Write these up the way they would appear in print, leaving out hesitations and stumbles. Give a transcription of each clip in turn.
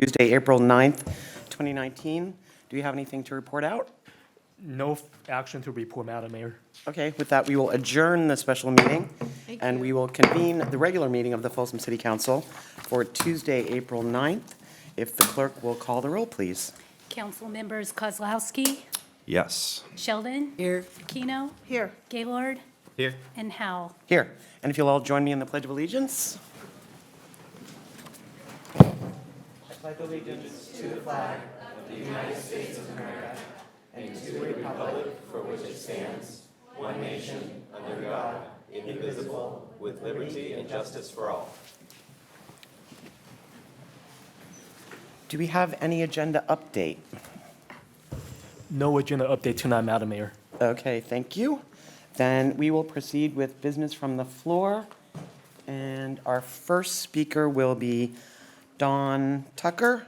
Tuesday, April 9th, 2019. Do you have anything to report out? No action to report, Madam Mayor. Okay, with that, we will adjourn the special meeting, and we will convene the regular meeting of the Folsom City Council for Tuesday, April 9th. If the clerk will call the roll, please. Council members Kozlowski, Yes. Sheldon. Here. Keno. Here. Gaylord. Here. And Howell. Here, and if you'll all join me in the Pledge of Allegiance. I pledge allegiance to the flag of the United States of America and to the republic for which it stands, one nation, under God, indivisible, With liberty and justice for all. Do we have any agenda update? No agenda update tonight, Madam Mayor. Okay, thank you. Then we will proceed with business from the floor. And our first speaker will be Dawn Tucker.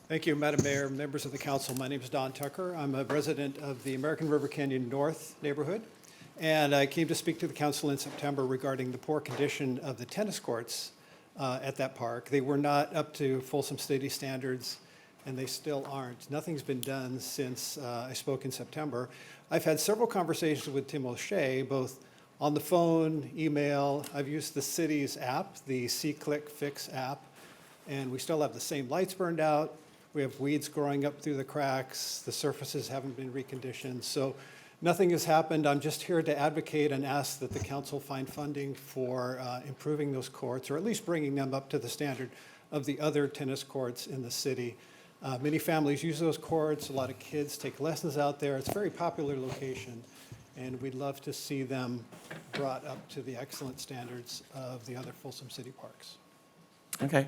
Thank you, Madam Mayor, members of the council. My name is Don Tucker. I'm a resident of the American River Canyon North neighborhood, and I came to speak to the council in September regarding the poor condition of the tennis courts at that park. They were not up to Folsom City standards, and they still aren't. Nothing's been done since I spoke in September. I've had several conversations with Tim O'Shea, both on the phone, email. I've used the city's app, the C-Click Fix app, and we still have the same lights burned out. We have weeds growing up through the cracks. The surfaces haven't been reconditioned. So nothing has happened. I'm just here to advocate and ask that the council find funding for improving those courts, or at least bringing them up to the standard of the other tennis courts in the city. Many families use those courts. A lot of kids take lessons out there. It's a very popular location, and we'd love to see them brought up to the excellent standards of the other Folsom City parks. Okay.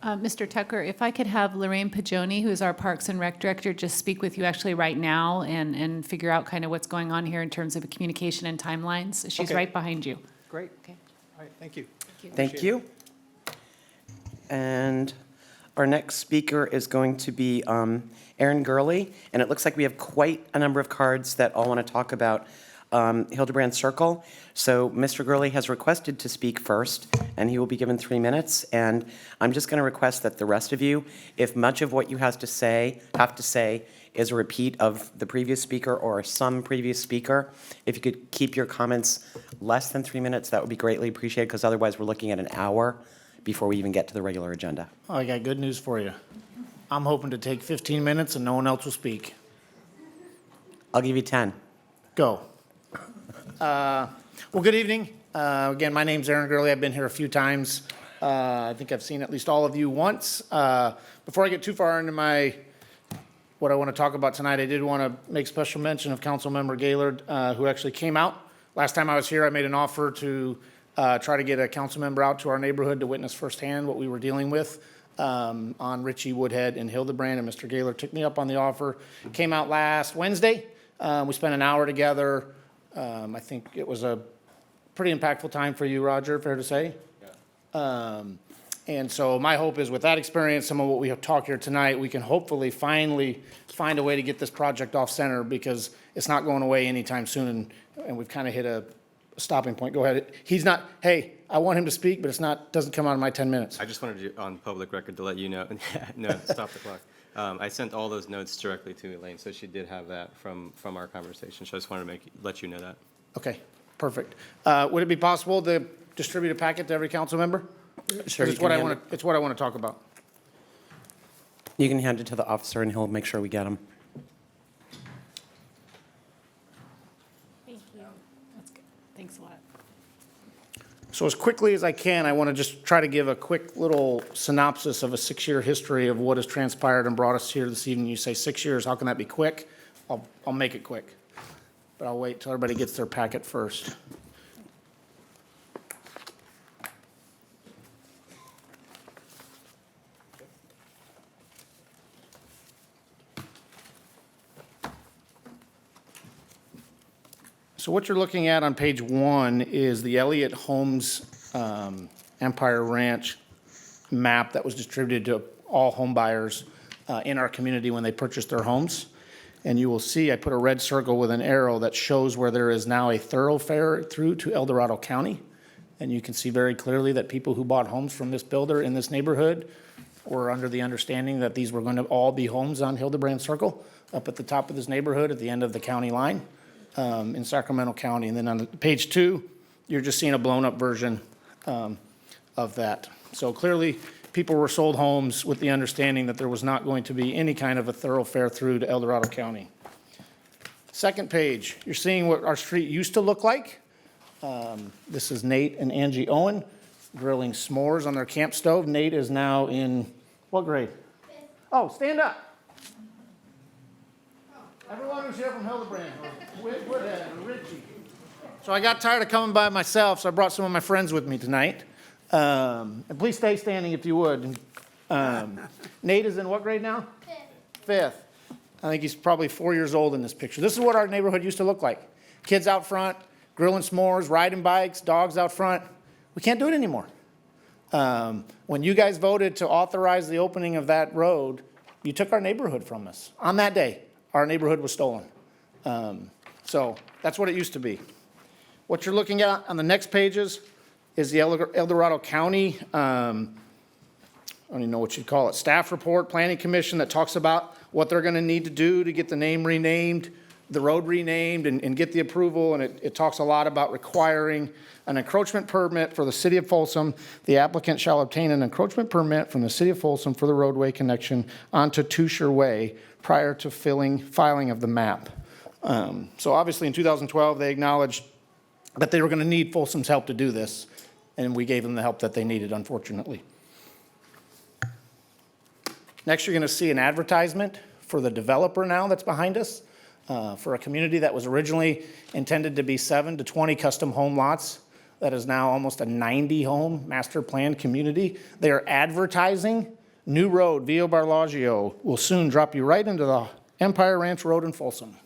Mr. Tucker, if I could have Lorraine Pagoni, who is our Parks and Rec Director, just speak with you actually right now and figure out kind of what's going on here in terms of communication and timelines. She's Okay. right behind you. Great. Okay. All right, thank you. Thank you. And our next speaker is going to be Aaron Gurley, and it looks like we have quite a number of cards that all want to talk about Hildebrand Circle. So Mr. Gurley has requested to speak first, and he will be given 3 minutes. And I'm just going to request that the rest of you, if much of what you have to say is a repeat of the previous speaker or some previous speaker, if you could keep your comments less than 3 minutes, that would be greatly appreciated, because otherwise we're looking at an hour before we even get to the regular agenda. I got good news for you. I'm hoping to take 15 minutes and no one else will speak. I'll give you 10. Go. Well, good evening. Again, my name's Aaron Gurley. I've been here a few times. I think I've seen at least all of you once. Before I get too far into what I want to talk about tonight, I did want to make special mention of Councilmember Gaylord, who actually came out. Last time I was here, I made an offer to try to get a council member out to our neighborhood to witness firsthand what we were dealing with on Ritchie, Woodhead, and Hildebrand, and Mr. Gaylord took me up on the offer. Came out last Wednesday. We spent an hour together. I think it was a pretty impactful time for you, Roger, fair to say? Yeah. And so my hope is with that experience, some of what we have talked here tonight, we can hopefully finally find a way to get this project off center, because it's not going away anytime soon, and we've kind of hit a stopping point. Go ahead. He's not, hey, I want him to speak, but doesn't come out of my 10 minutes. I just wanted to, on public record, to let you know, no, stop the clock. I sent all those notes directly to Elaine, so she did have that from our conversation. So I just wanted to let you know that. Okay, perfect. Would it be possible to distribute a packet to every council member? Sure. It's what I want to talk about. You can hand it to the officer, and he'll make sure we get them. Thank you. That's good. Thanks a lot. So as quickly as I can, I want to just try to give a quick little synopsis of a 6-year history of what has transpired and brought us here this evening. You say 6 years, how can that be quick? I'll make it quick, but I'll wait till everybody gets their packet first. So what you're looking at on page 1 is the Elliott Homes Empire Ranch map that was distributed to all home buyers in our community when they purchased their homes. And you will see I put a red circle with an arrow that shows where there is now a thoroughfare through to El Dorado County. And you can see very clearly that people who bought homes from this builder in this neighborhood were under the understanding that these were going to all be homes on Hildebrand Circle, up at the top of this neighborhood at the end of the county line in Sacramento County. And then on page 2, you're just seeing a blown-up version of that. So clearly, people were sold homes with the understanding that there was not going to be any kind of a thoroughfare through to El Dorado County. Second page, you're seeing what our street used to look like. This is Nate and Angie Owen grilling s'mores on their camp stove. Nate is now in what grade? Oh, stand up. Everyone who's here from Hildebrand, or Woodhead, or Ritchie. So I got tired of coming by myself, so I brought some of my friends with me tonight. And please stay standing if you would. Nate is in what grade now? Fifth. I think he's probably 4 years old in this picture. This is what our neighborhood used to look like. Kids out front, grilling s'mores, riding bikes, dogs out front. We can't do it anymore. When you guys voted to authorize the opening of that road, you took our neighborhood from us. On that day, our neighborhood was stolen. So that's what it used to be. What you're looking at on the next pages is the El Dorado County, I don't even know what you'd call it, staff report, planning commission that talks about what they're gonna need to do to get the name renamed, the road renamed, and get the approval. And it talks a lot about requiring an encroachment permit for the city of Folsom. The applicant shall obtain an encroachment permit from the city of Folsom for the roadway connection onto Tusher Way prior to filing of the map. So obviously in 2012, they acknowledged that they were gonna need Folsom's help to do this, and we gave them the help that they needed, unfortunately. Next, you're gonna see an advertisement for the developer now that's behind us, for a community that was originally intended to be 7 to 20 custom home lots. That is now almost a 90-home master planned community. They are advertising new road, Via Barlagio, will soon drop you right into the Empire Ranch Road in Folsom.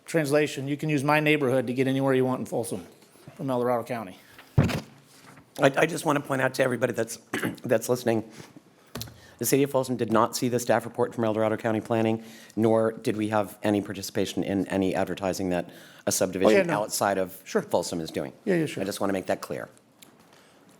Translation, you can use my neighborhood to get anywhere you want in Folsom from El Dorado County. I just want to point out to everybody that's listening, the city of Folsom did not see the staff report from El Dorado County Planning, nor did we have any participation in any advertising that a subdivision no. outside of Sure. Folsom is doing. Yeah, sure. I just want to make that clear.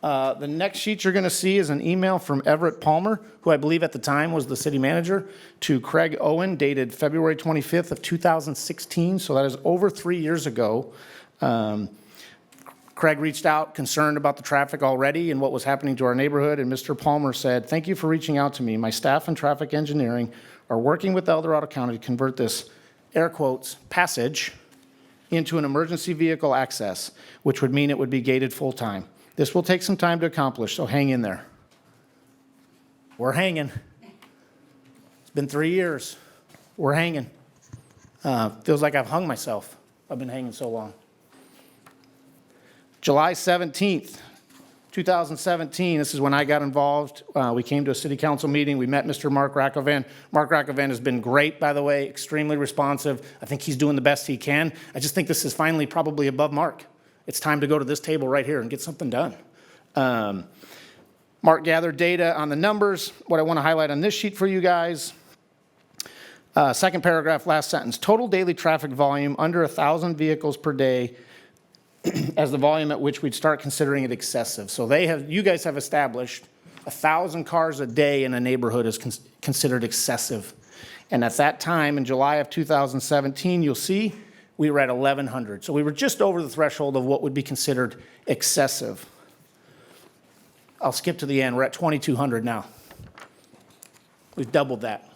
The next sheet you're going to see is an email from Everett Palmer, who I believe at the time was the city manager, to Craig Owen, dated February 25th of 2016. So that is over 3 years ago. Craig reached out, concerned about the traffic already and what was happening to our neighborhood, and Mr. Palmer said, "Thank you for reaching out to me. My staff and traffic engineering are working with El Dorado County to convert this, air quotes, passage into an emergency vehicle access, which would mean it would be gated full-time. This will take some time to accomplish, so hang in there." We're hanging. It's been 3 years. We're hanging. Feels like I've hung myself. I've been hanging so long. July 17th, 2017, this is when I got involved. We came to a city council meeting. We met Mr. Mark Rakovan. Mark Rakovan has been great, by the way, extremely responsive. I think he's doing the best he can. I just think this is finally probably above Mark. It's time to go to this table right here and get something done. Mark gathered data on the numbers. What I want to highlight on this sheet for you guys, second paragraph, last sentence, total daily traffic volume under 1,000 vehicles per day as the volume at which we'd start considering it excessive. So you guys have established 1,000 cars a day in a neighborhood is considered excessive. And at that time, in July of 2017, you'll see we were at 1,100. So we were just over the threshold of what would be considered excessive. I'll skip to the end. We're at 2,200 now. We've doubled that.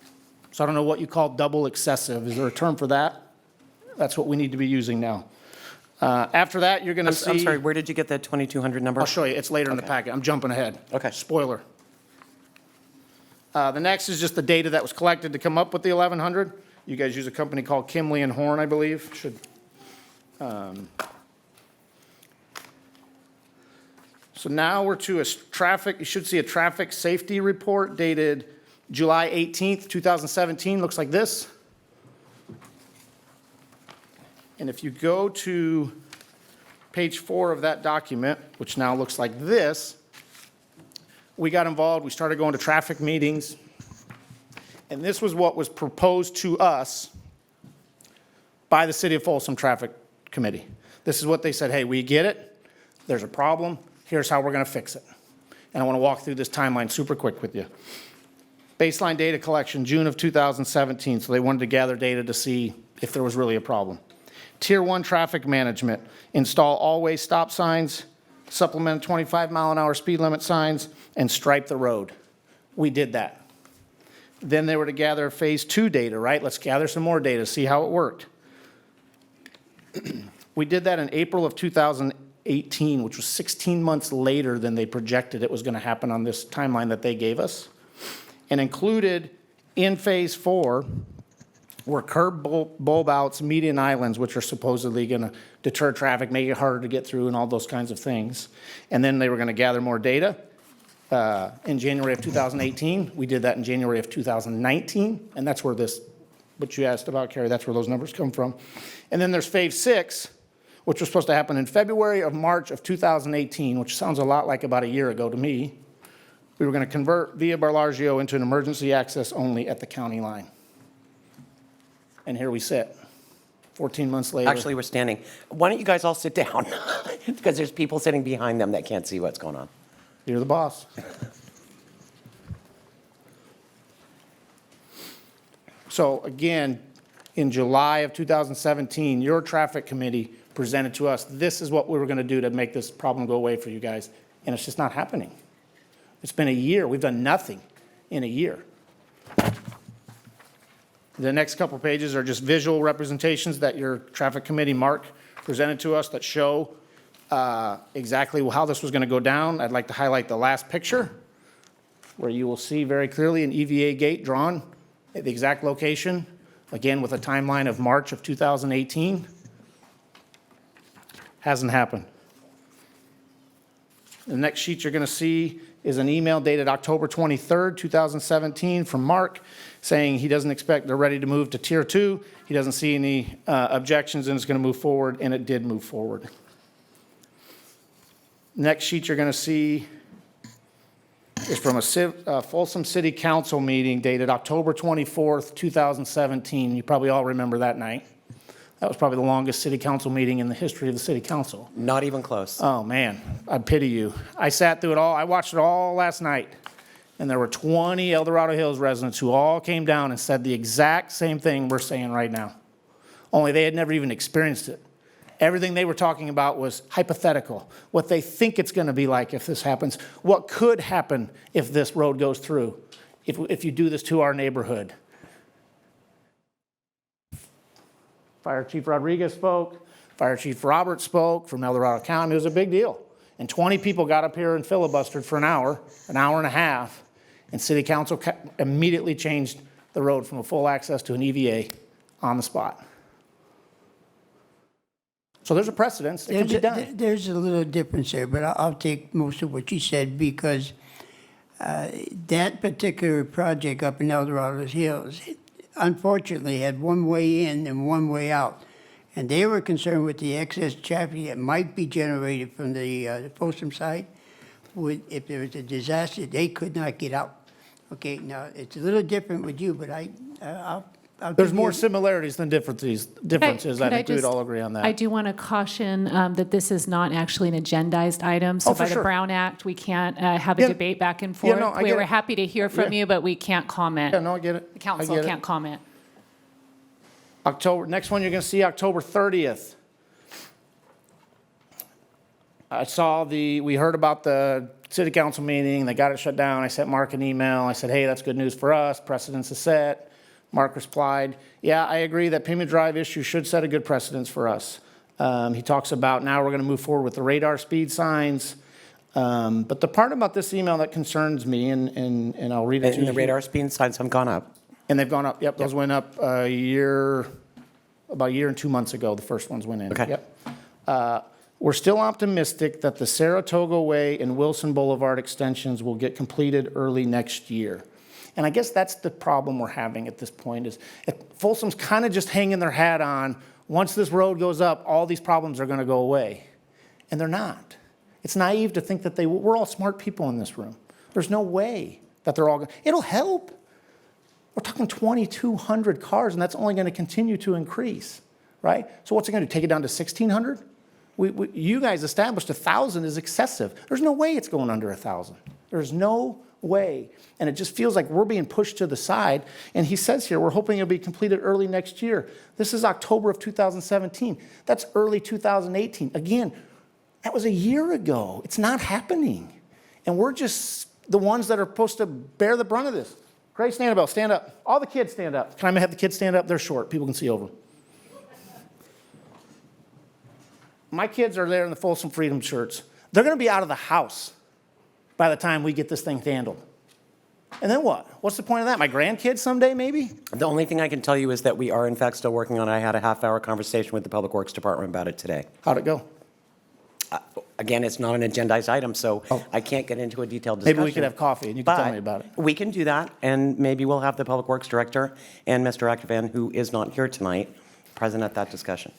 So I don't know what you call double excessive. Is there a term for that? That's what we need to be using now. After that, you're going to see. I'm sorry, where did you get that 2,200 number? I'll show you. It's later in the packet. I'm jumping ahead. Okay. Spoiler. The next is just the data that was collected to come up with the 1,100. You guys use a company called Kimley and Horn, I believe. So now we're to a traffic, you should see a traffic safety report dated July 18th, 2017. Looks like this. And if you go to page 4 of that document, which now looks like this, we got involved. We started going to traffic meetings. And this was what was proposed to us by the City of Folsom Traffic Committee. This is what they said, hey, we get it, there's a problem, here's how we're gonna fix it. And I wanna walk through this timeline super quick with you. Baseline data collection, June of 2017, so they wanted to gather data to see if there was really a problem. Tier 1 traffic management, install all-way stop signs, supplement 25-mile-an-hour speed limit signs, and stripe the road. We did that. Then they were to gather phase 2 data, right? Let's gather some more data, see how it worked. We did that in April of 2018, which was 16 months later than they projected it was going to happen on this timeline that they gave us. And included in phase 4 were curb bulb outs, median islands, which are supposedly going to deter traffic, make it harder to get through, and all those kinds of things. And then they were going to gather more data in January of 2018. We did that in January of 2019, and that's where this, what you asked about, Carrie, that's where those numbers come from. And then there's phase 6, which was supposed to happen in February of March of 2018, which sounds a lot like about a year ago to me. We were going to convert Via Barlargio into an emergency access only at the county line. And here we sit, 14 months later. Actually, we're standing. Why don't you guys all sit down? Because there's people sitting behind them that can't see what's going on. You're the boss. So again, in July of 2017, your traffic committee presented to us, this is what we were going to do to make this problem go away for you guys. And it's just not happening. It's been a year. We've done nothing in a year. The next couple pages are just visual representations that your traffic committee, Mark, presented to us that show exactly how this was going to go down. I'd like to highlight the last picture where you will see very clearly an EVA gate drawn at the exact location, again with a timeline of March of 2018. Hasn't happened. The next sheet you're going to see is an email dated October 23rd, 2017 from Mark saying he doesn't expect they're ready to move to Tier 2. He doesn't see any objections and it's going to move forward, and it did move forward. Next sheet you're going to see is from a Folsom City Council meeting dated October 24th, 2017. You probably all remember that night. That was probably the longest city council meeting in the history of the city council. Not even close. Oh, man, I pity you. I sat through it all. I watched it all last night. And there were 20 El Dorado Hills residents who all came down and said the exact same thing we're saying right now. Only they had never even experienced it. Everything they were talking about was hypothetical, what they think it's going to be like if this happens, what could happen if this road goes through, if you do this to our neighborhood. Fire Chief Rodriguez spoke, Fire Chief Roberts spoke from El Dorado County. It was a big deal. And 20 people got up here and filibustered for an hour and a half, and City Council immediately changed the road from a full access to an EVA on the spot. So there's a precedence. It can be done. There's a little difference there, but I'll take most of what you said because that particular project up in El Dorado Hills, unfortunately, had one way in and one way out. And they were concerned with the excess traffic that might be generated from the Folsom side. If there was a disaster, they could not get out. Okay, now, it's a little different with you, but I'll There's give more you- similarities than differences. I think we would all agree on that. I do want to caution that this is not actually an agendized item. So Oh, for by the sure. Brown Act, we can't have a Yeah. debate back and Yeah, forth. no, I We get were it. happy to hear from Yeah. you, but we can't comment. Yeah, no, I get it. The I council get it. can't comment. Next one you're going to see October 30th. We heard about the city council meeting, they got it shut down. I sent Mark an email. I said, hey, that's good news for us. Precedence is set. Mark replied, yeah, I agree that Pima Drive issue should set a good precedence for us. He talks about now we're going to move forward with the radar speed signs. But the part about this email that concerns me, and I'll read it to you. And the radar speed signs have gone up. And they've gone up, yep, those went up about a year and 2 months ago, the first ones went in. Okay. Yep. We're still optimistic that the Saratoga Way and Wilson Boulevard extensions will get completed early next year. And I guess that's the problem we're having at this point is Folsom's kind of just hanging their hat on, once this road goes up, all these problems are going to go away. And they're not. It's naive to think that we're all smart people in this room. There's no way that they're all, it'll help. We're talking 2,200 cars, and that's only going to continue to increase, right? So what's it going to do, take it down to 1,600? You guys established 1,000 is excessive. There's no way it's going under 1,000. There's no way. And it just feels like we're being pushed to the side. And he says here, we're hoping it'll be completed early next year. This is October of 2017. That's early 2018. Again, that was a year ago. It's not happening. And we're just the ones that are supposed to bear the brunt of this. Grace and Annabelle, stand up. All the kids stand up. Can I have the kids stand up? They're short. People can see over them. My kids are there in the Folsom Freedom shirts. They're going to be out of the house by the time we get this thing handled. And then what? What's the point of that? My grandkids someday, maybe? The only thing I can tell you is that we are in fact still working on it. I had a half-hour conversation with the Public Works Department about it today. How'd it go? Again, it's not an agendized item, so I can't get into a detailed discussion. Maybe we could have coffee and you can tell me about it. We can do that, and maybe we'll have the Public Works Director and Mr. Actavan, who is not here tonight, present at that discussion.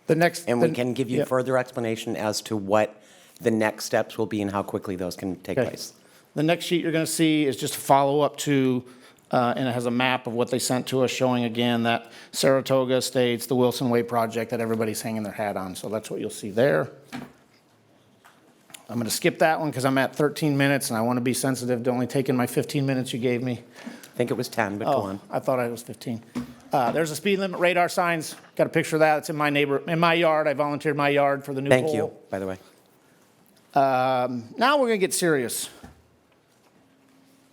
And we can give you further explanation as to what the next steps will be and how quickly those can take place. The next sheet you're going to see is just a follow-up to, and it has a map of what they sent to us showing again that Saratoga Estates, the Wilson Way project that everybody's hanging their hat on. So that's what you'll see there. I'm going to skip that one because I'm at 13 minutes and I want to be sensitive to only taking my 15 minutes you gave me. I think it was 10, but go on. I thought it was 15. There's a speed limit radar signs. Got a picture of that. It's in my yard. I volunteered my yard for the new pole. Thank you, by the way. Now we're going to get serious.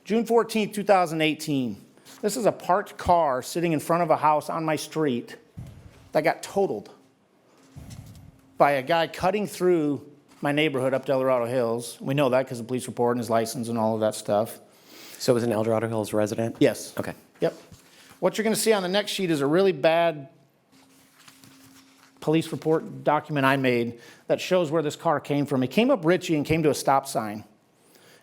June 14th, 2018. This is a parked car sitting in front of a house on my street that got totaled by a guy cutting through my neighborhood up to El Dorado Hills. We know that because the police report and his license and all of that stuff. So it was an El Dorado Hills resident? Yes. Okay. Yep. What you're going to see on the next sheet is a really bad police report document I made that shows where this car came from. He came up Ritchie and came to a stop sign,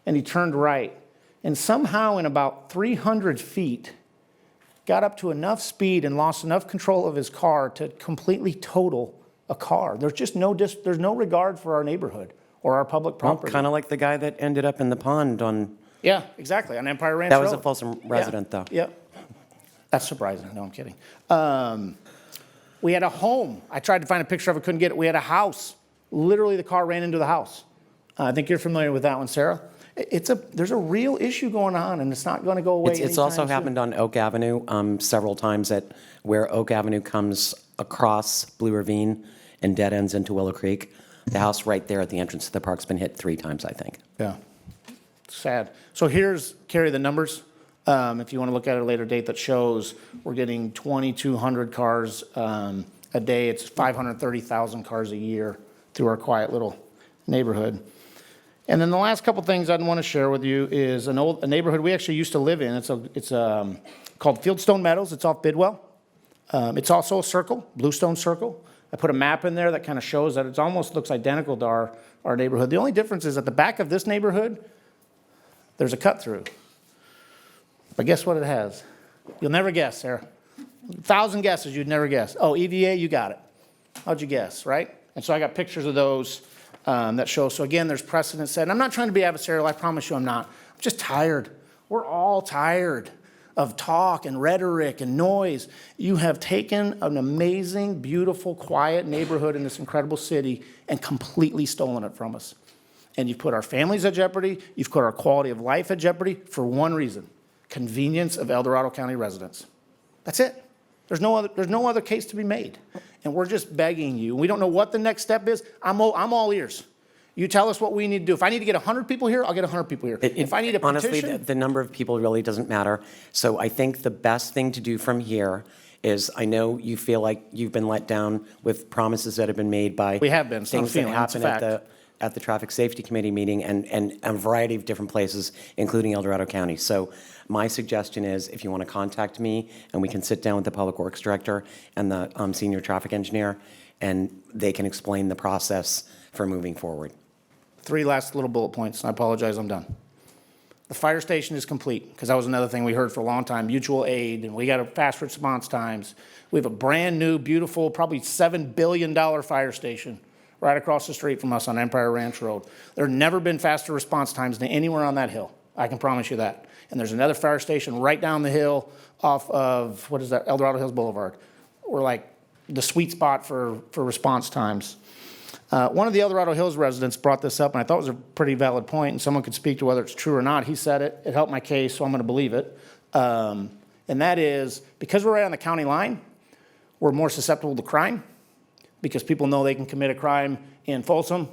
and he turned right. And somehow in about 300 feet, got up to enough speed and lost enough control of his car to completely total a car. There's just there's no regard for our neighborhood or our public property. Kind of like the guy that ended up in the pond on... Yeah, exactly, on Empire Ranch Road. That was a Folsom resident, though. Yep. That's surprising. No, I'm kidding. We had a home. I tried to find a picture of it, couldn't get it. We had a house. Literally, the car ran into the house. I think you're familiar with that one, Sarah. There's a real issue going on, and it's not going to go away. It's also happened on Oak Avenue several times where Oak Avenue comes across Blue Ravine and dead ends into Willow Creek. The house right there at the entrance to the park's been hit 3 times, I think. Yeah. Sad. So here's, Carrie, the numbers. If you want to look at a later date that shows we're getting 2,200 cars a day. It's 530,000 cars a year through our quiet little neighborhood. And then the last couple things I'd want to share with you is a neighborhood we actually used to live in. It's called Fieldstone Metals. It's off Bidwell. It's also a circle, Bluestone Circle. I put a map in there that kind of shows that it almost looks identical to our neighborhood. The only difference is at the back of this neighborhood, there's a cut through. But guess what it has? You'll never guess, Sarah. 1,000 guesses, you'd never guess. Oh, EVA, you got it. How'd you guess, right? And so I got pictures of those that show. So again, there's precedent set. And I'm not trying to be adversarial. I promise you I'm not. I'm just tired. We're all tired of talk and rhetoric and noise. You have taken an amazing, beautiful, quiet neighborhood in this incredible city and completely stolen it from us. And you've put our families at jeopardy. You've put our quality of life at jeopardy for one reason: convenience of El Dorado County residents. That's it. There's no other case to be made. And we're just begging you. We don't know what the next step is. I'm all ears. You tell us what we need to do. If I need to get 100 people here, I'll get 100 people here. If I need a petition... Honestly, the number of people really doesn't matter. So I think the best thing to do from here is, I know you feel like you've been let down with promises that have been made by... We have been. Things that happen at the Traffic Safety Committee meeting and a variety of different places, including El Dorado County. So my suggestion is, if you want to contact me, and we can sit down with the Public Works Director and the Senior Traffic Engineer, and they can explain the process for moving forward. 3 last little bullet points, and I apologize, I'm done. The fire station is complete, because that was another thing we heard for a long time, mutual aid, and we got a fast response times. We have a brand new, beautiful, probably $7 billion fire station right across the street from us on Empire Ranch Road. There have never been faster response times than anywhere on that hill. I can promise you that. And there's another fire station right down the hill off of, what is that, El Dorado Hills Boulevard. We're like the sweet spot for response times. One of the El Dorado Hills residents brought this up, and I thought it was a pretty valid point, and someone could speak to whether it's true or not. He said it. It helped my case, so I'm going to believe it. And that is, because we're right on the county line, we're more susceptible to crime, because people know they can commit a crime in Folsom,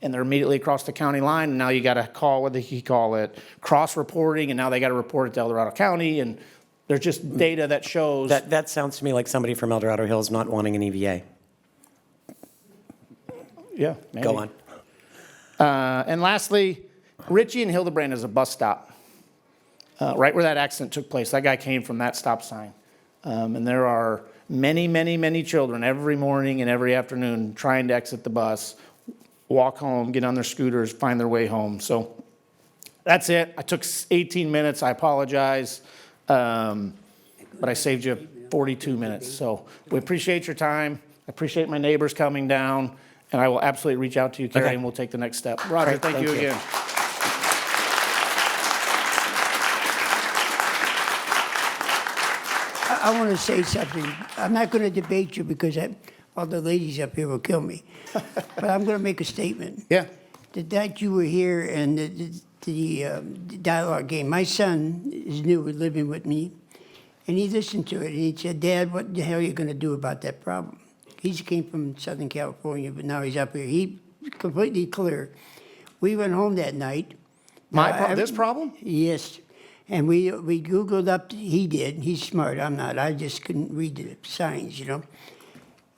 and they're immediately across the county line, and now you got to call, what do you call it, cross-reporting, and now they got to report it to El Dorado County, and there's just data that shows. That sounds to me like somebody from El Dorado Hills not wanting an EVA. Yeah, maybe. Go on. And lastly, Ritchie and Hildebrand is a bus stop, right where that accident took place. That guy came from that stop sign. And there are many, many, many children every morning and every afternoon trying to exit the bus, walk home, get on their scooters, find their way home. So that's it. I took 18 minutes. I apologize. But I saved you 42 minutes. So we appreciate your time. I appreciate my neighbors coming down. And I will absolutely reach out to you, Carrie, Okay. and we'll take the next step. Roger, Great, thank you thank you. again. I want to say something. I'm not going to debate you because all the ladies up here will kill me. But I'm going to make a statement. Yeah, The night you were here and the dialogue game, my son is new, living with me, and he listened to it, and he said, Dad, what the hell are you going to do about that problem? He came from Southern California, but now he's up here. He's completely clear. We went home that night. this problem? Yes. And we Googled up, he did, he's smart, I'm not, I just couldn't read the signs, you know.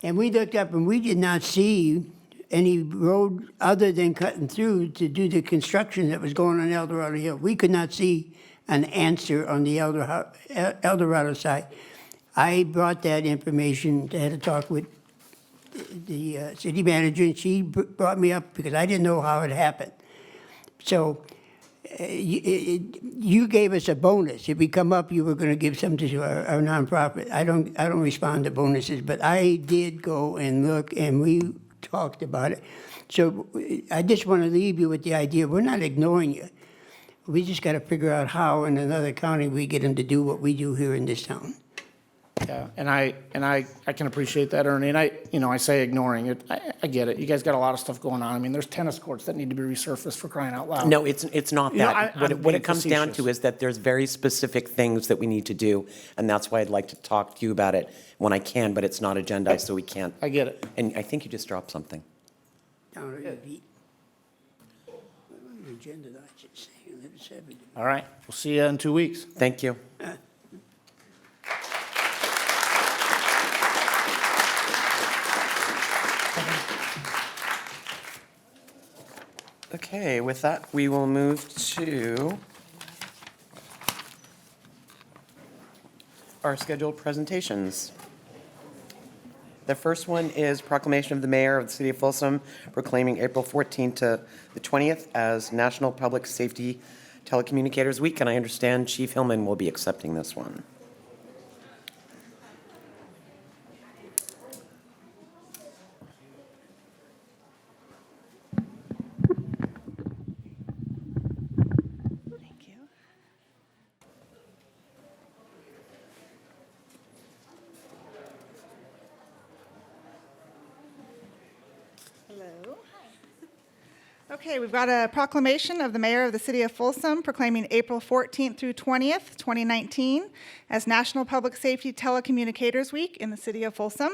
And we looked up and we did not see any road other than cutting through to do the construction that was going on El Dorado Hill. We could not see an answer on the El Dorado side. I brought that information, had a talk with the city manager, and she brought me up because I didn't know how it happened. So you gave us a bonus. If we come up, you were going to give something to our nonprofit. I don't respond to bonuses, but I did go and look, and we talked about it. So I just want to leave you with the idea, we're not ignoring you. We just got to figure out how in another county we get them to do what we do here in this town. Yeah, and I can appreciate that, Ernie, and I say ignoring it. I get it. You guys got a lot of stuff going on. I mean, there's tennis courts that need to be resurfaced for crying out loud. No, it's not You know, that. I'm What being it comes down to facetious. is that there's very specific things that we need to do, and that's why I'd like to talk to you about it when I can, but it's not agendized, so we can't. I get it. And I think you just dropped something. Down at your feet. Agenda, I should say, 11:70. All right, we'll see you in 2 weeks. Thank you. Okay, with that, we will move to our scheduled presentations. The first one is proclamation of the mayor of the city of Folsom proclaiming April 14th to the 20th as National Public Safety Telecommunicators Week, and I understand Chief Hillman will be accepting this one. Thank you. Hello. Okay, we've got a proclamation of the mayor of the city of Folsom proclaiming April 14th through 20th, 2019 as National Public Safety Telecommunicators Week in the city of Folsom.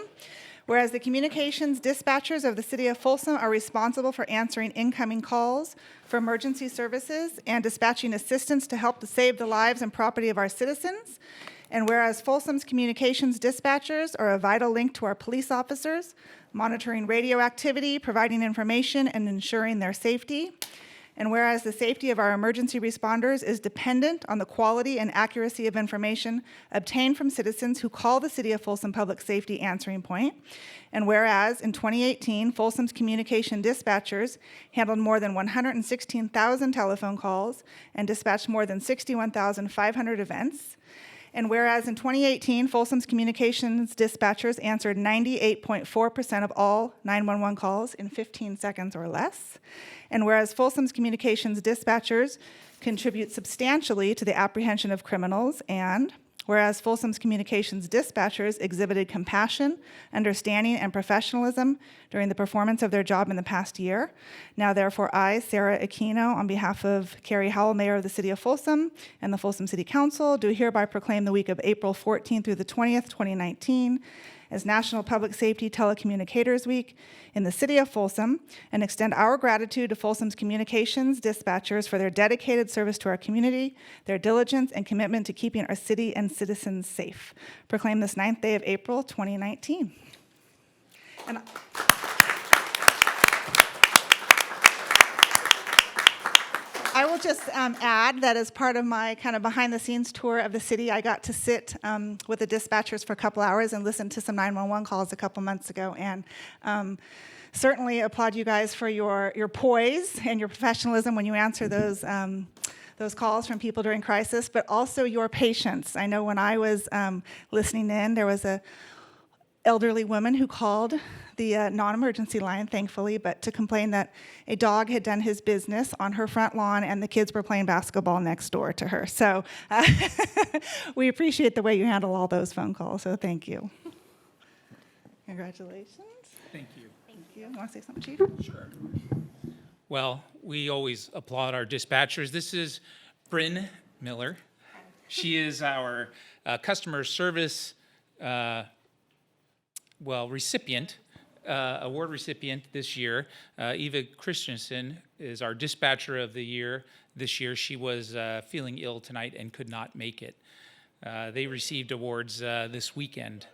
Whereas the communications dispatchers of the city of Folsom are responsible for answering incoming calls for emergency services and dispatching assistance to help to save the lives and property of our citizens. And whereas Folsom's communications dispatchers are a vital link to our police officers, monitoring radio activity, providing information, and ensuring their safety. And whereas the safety of our emergency responders is dependent on the quality and accuracy of information obtained from citizens who call the City of Folsom Public Safety Answering Point. And whereas in 2018, Folsom's communication dispatchers handled more than 116,000 telephone calls and dispatched more than 61,500 events. And whereas in 2018, Folsom's communications dispatchers answered 98.4% of all 911 calls in 15 seconds or less. And whereas Folsom's communications dispatchers contribute substantially to the apprehension of criminals, and whereas Folsom's communications dispatchers exhibited compassion, understanding, and professionalism during the performance of their job in the past year. Now, therefore, I, Sarah Aquino, on behalf of Carrie Howell, Mayor of the City of Folsom, and the Folsom City Council, do hereby proclaim the week of April 14th through the 20th, 2019, as National Public Safety Telecommunicators Week in the City of Folsom, and extend our gratitude to Folsom's communications dispatchers for their dedicated service to our community, their diligence and commitment to keeping our city and citizens safe. Proclaim this 9th day of April, 2019. And I will just add that as part of my kind of behind-the-scenes tour of the city, I got to sit with the dispatchers for a couple hours and listen to some 911 calls a couple months ago, and certainly applaud you guys for your poise and your professionalism when you answer those calls from people during crisis, but also your patience. I know when I was listening in, there was a elderly woman who called the non-emergency line, thankfully, but to complain that a dog had done his business on her front lawn and the kids were playing basketball next door to her. So we appreciate the way you handle all those phone calls, so thank you. Congratulations. Thank you. Thank you. You want to say something, Chief? Sure. Well, we always applaud our dispatchers. This is Bryn Miller. She is our customer service recipient, award recipient this year. Eva Christensen is our dispatcher of the year this year. She was feeling ill tonight and could not make it. They received awards this weekend.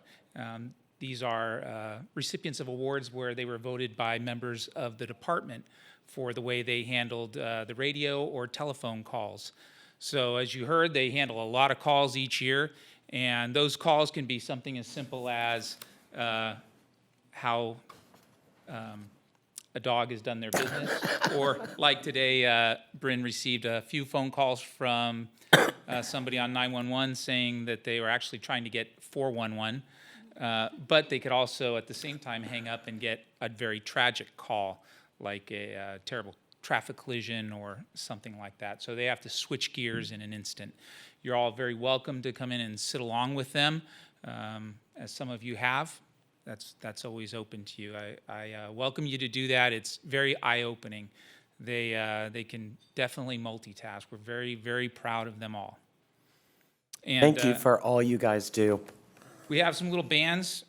These are recipients of awards where they were voted by members of the department for the way they handled the radio or telephone calls. So as you heard, they handle a lot of calls each year, and those calls can be something as simple as how a dog has done their business, or like today, Bryn received a few phone calls from somebody on 911 saying that they were actually trying to get 411, but they could also at the same time hang up and get a very tragic call, like a terrible traffic collision or something like that. So they have to switch gears in an instant. You're all very welcome to come in and sit along with them, as some of you have. That's always open to you. I welcome you to do that. It's very eye-opening. They can definitely multitask. We're very, very proud of them all. And, Thank you for all you guys do. we have some little bands.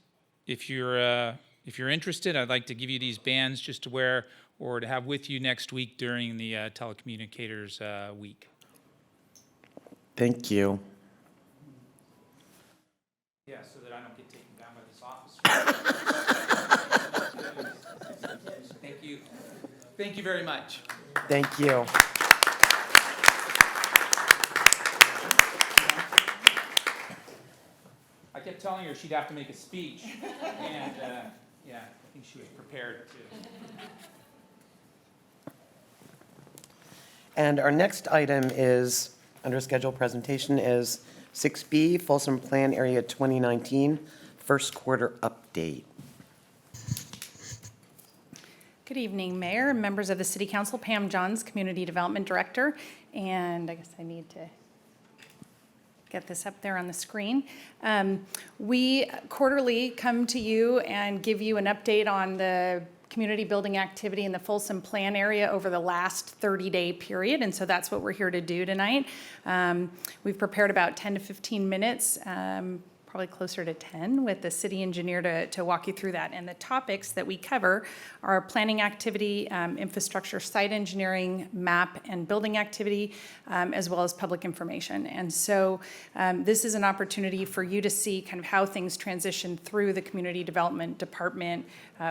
If you're interested, I'd like to give you these bands just to wear or to have with you next week during the Telecommunicators week. Thank you. Yeah, so that I don't get taken down by this officer. Thank you. Thank you very much. Thank you. I kept telling her she'd have to make a speech, and yeah, I think she was prepared to. And our next item is, under schedule presentation, is 6B, Folsom Plan Area 2019, first quarter update. Good evening, Mayor and members of the City Council. Pam Johns, Community Development Director, and I guess I need to get this up there on the screen. We quarterly come to you and give you an update on the community building activity in the Folsom Plan area over the last 30-day period, and so that's what we're here to do tonight. We've prepared about 10 to 15 minutes, probably closer to 10, with the city engineer to walk you through that. And the topics that we cover are planning activity, infrastructure, site engineering, map and building activity, as well as public information. And so this is an opportunity for you to see kind of how things transition through the community development department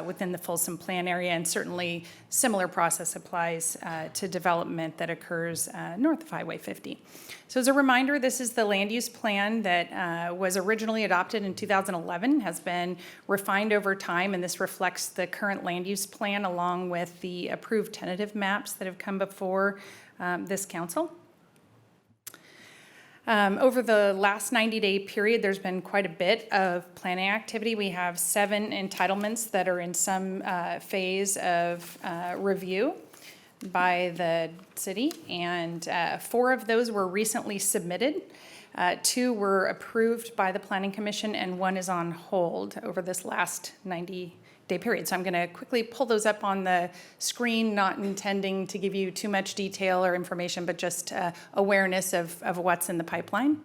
within the Folsom Plan area, and certainly similar process applies to development that occurs north of Highway 50. So as a reminder, this is the land use plan that was originally adopted in 2011, has been refined over time, and this reflects the current land use plan along with the approved tentative maps that have come before this council. Over the last 90-day period, there's been quite a bit of planning activity. We have 7 entitlements that are in some phase of review by the city, and 4 of those were recently submitted. 2 were approved by the Planning Commission, and 1 is on hold over this last 90-day period. So I'm going to quickly pull those up on the screen, not intending to give you too much detail or information, but just awareness of what's in the pipeline.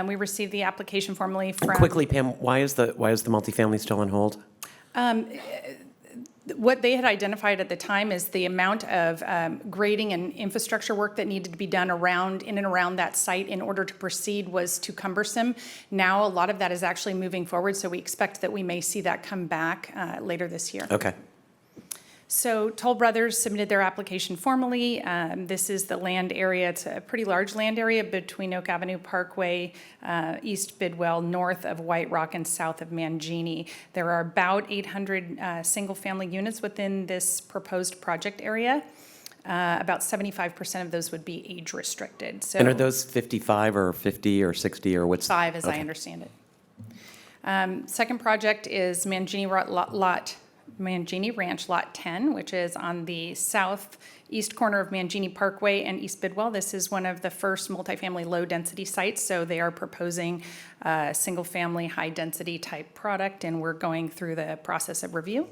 We received the application formally from... Quickly, Pam, why is the multifamily still on hold? What they had identified at the time is the amount of grading and infrastructure work that needed to be done in and around that site in order to proceed was too cumbersome. Now, a lot of that is actually moving forward, so we expect that we may see that come back later this year. Okay. So Toll Brothers submitted their application formally. This is the land area. It's a pretty large land area between Oak Avenue, Parkway, East Bidwell, north of White Rock, and south of Mangini. There are about 800 single-family units within this proposed project area. About 75% of those would be age-restricted. So And are those 55 or 50 or 60 or what's? 5, as I Okay. understand it. Second project is Mangini Ranch Lot 10, which is on the southeast corner of Mangini Parkway and East Bidwell. This is one of the first multifamily low-density sites, so they are proposing a single-family, high-density type product, and we're going through the process of review.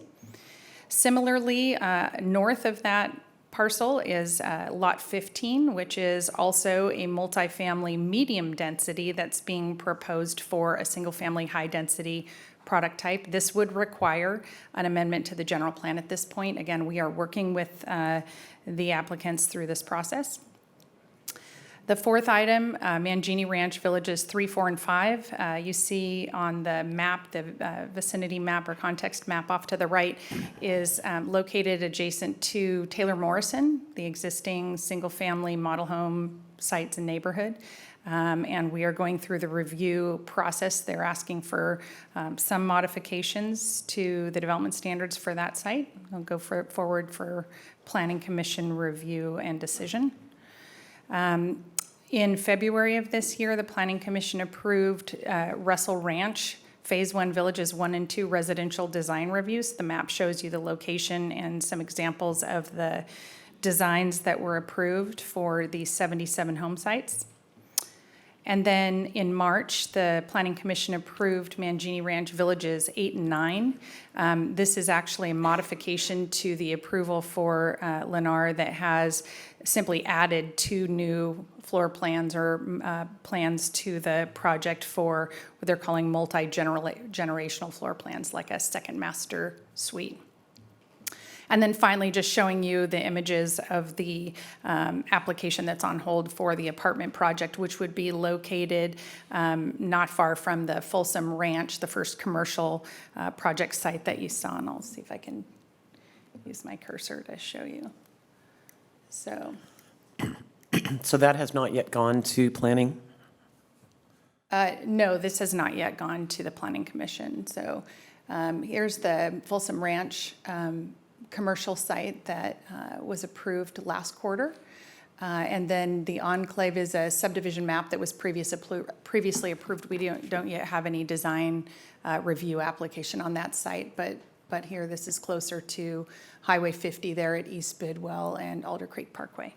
Similarly, north of that parcel is Lot 15, which is also a multifamily medium density that's being proposed for a single-family, high-density product type. This would require an amendment to the general plan at this point. Again, we are working with the applicants through this process. The fourth item, Mangini Ranch Villages 3, 4, and 5. You see on the map, the vicinity map or context map off to the right is located adjacent to Taylor Morrison, the existing single-family model home sites and neighborhood. And we are going through the review process. They're asking for some modifications to the development standards for that site. I'll go forward for Planning Commission review and decision. In February of this year, the Planning Commission approved Russell Ranch Phase 1 Villages 1 and 2 residential design reviews. The map shows you the location and some examples of the designs that were approved for the 77 home sites. And then in March, the Planning Commission approved Mangini Ranch Villages 8 and 9. This is actually a modification to the approval for Lennar that has simply added 2 new floor plans or plans to the project for what they're calling multi-generational floor plans, like a second master suite. And then finally, just showing you the images of the application that's on hold for the apartment project, which would be located not far from the Folsom Ranch, the first commercial project site that you saw. And I'll see if I can use my cursor to show you. So that has not yet gone to planning? no, this has not yet gone to the Planning Commission. So here's the Folsom Ranch commercial site that was approved last quarter. And then the enclave is a subdivision map that was previously approved. We don't yet have any design review application on that site, but here this is closer to Highway 50 there at East Bidwell and Alder Creek Parkway.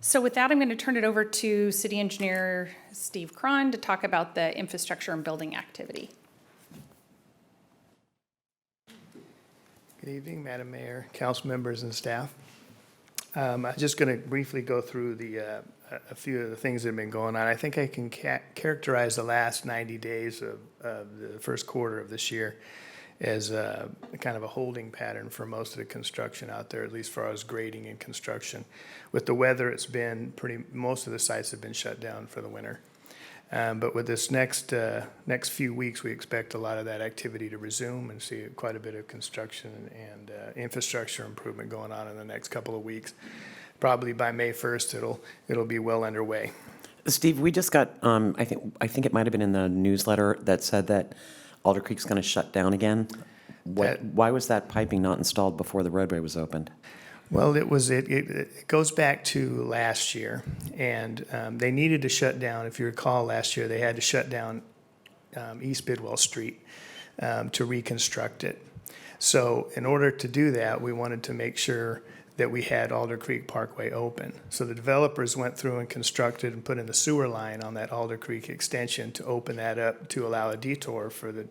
So with that, I'm going to turn it over to City Engineer Steve Cron to talk about the infrastructure and building activity. Good evening, Madam Mayor, council members, and staff. I'm just going to briefly go through a few of the things that have been going on. I think I can characterize the last 90 days of the first quarter of this year as kind of a holding pattern for most of the construction out there, at least as far as grading and construction. With the weather, it's been most of the sites have been shut down for the winter. But with this next few weeks, we expect a lot of that activity to resume and see quite a bit of construction and infrastructure improvement going on in the next couple of weeks. Probably by May 1st, it'll be well underway. Steve, we just got, I think it might have been in the newsletter that said that Alder Creek's going to shut down again. Why was that piping not installed before the roadway was opened? Well, it goes back to last year, and they needed to shut down, if you recall, last year, they had to shut down East Bidwell Street to reconstruct it. So in order to do that, we wanted to make sure that we had Alder Creek Parkway open. So the developers went through and constructed and put in the sewer line on that Alder Creek extension to open that up to allow a detour for the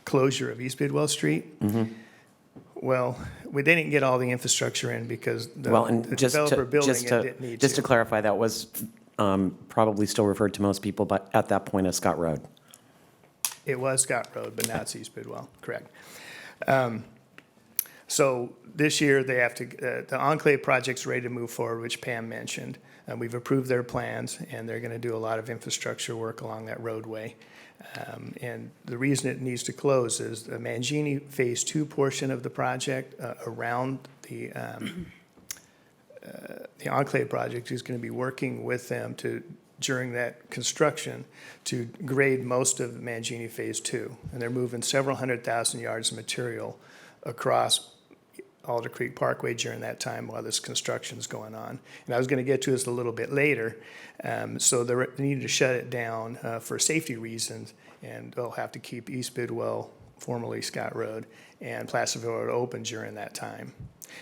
closure of East Bidwell Street. Well, they didn't get all the infrastructure in because the developer building it didn't need to. Just to clarify, that was probably still referred to most people, but at that point as Scott Road. It was Scott Road, but now it's East Bidwell, correct. So this year, they have to, the Enclave project's ready to move forward, which Pam mentioned. We've approved their plans, and they're going to do a lot of infrastructure work along that roadway. And the reason it needs to close is the Mangini Phase 2 portion of the project around the Enclave project is going to be working with them during that construction to grade most of Mangini Phase 2. And they're moving several 100,000 yards of material across Alder Creek Parkway during that time while this construction's going on. And I was going to get to this a little bit later. So they needed to shut it down for safety reasons, and they'll have to keep East Bidwell, formerly Scott Road, and Placerville Road open during that time.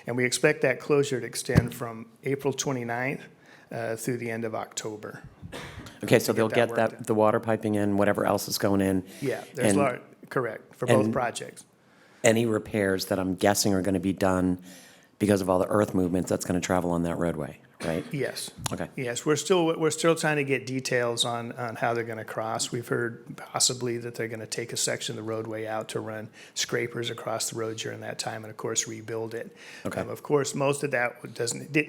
And we expect that closure to extend from April 29th through the end of October. Okay, so they'll get get that work the water piping in, whatever else is going in. Yeah, there's and correct, for both and- projects. Any repairs that I'm guessing are going to be done because of all the earth movements that's going to travel on that roadway, right? Yes. Okay. Yes, we're still trying to get details on how they're going to cross. We've heard possibly that they're going to take a section of the roadway out to run scrapers across the road during that time and, of course, rebuild it. Okay. Of course, most of that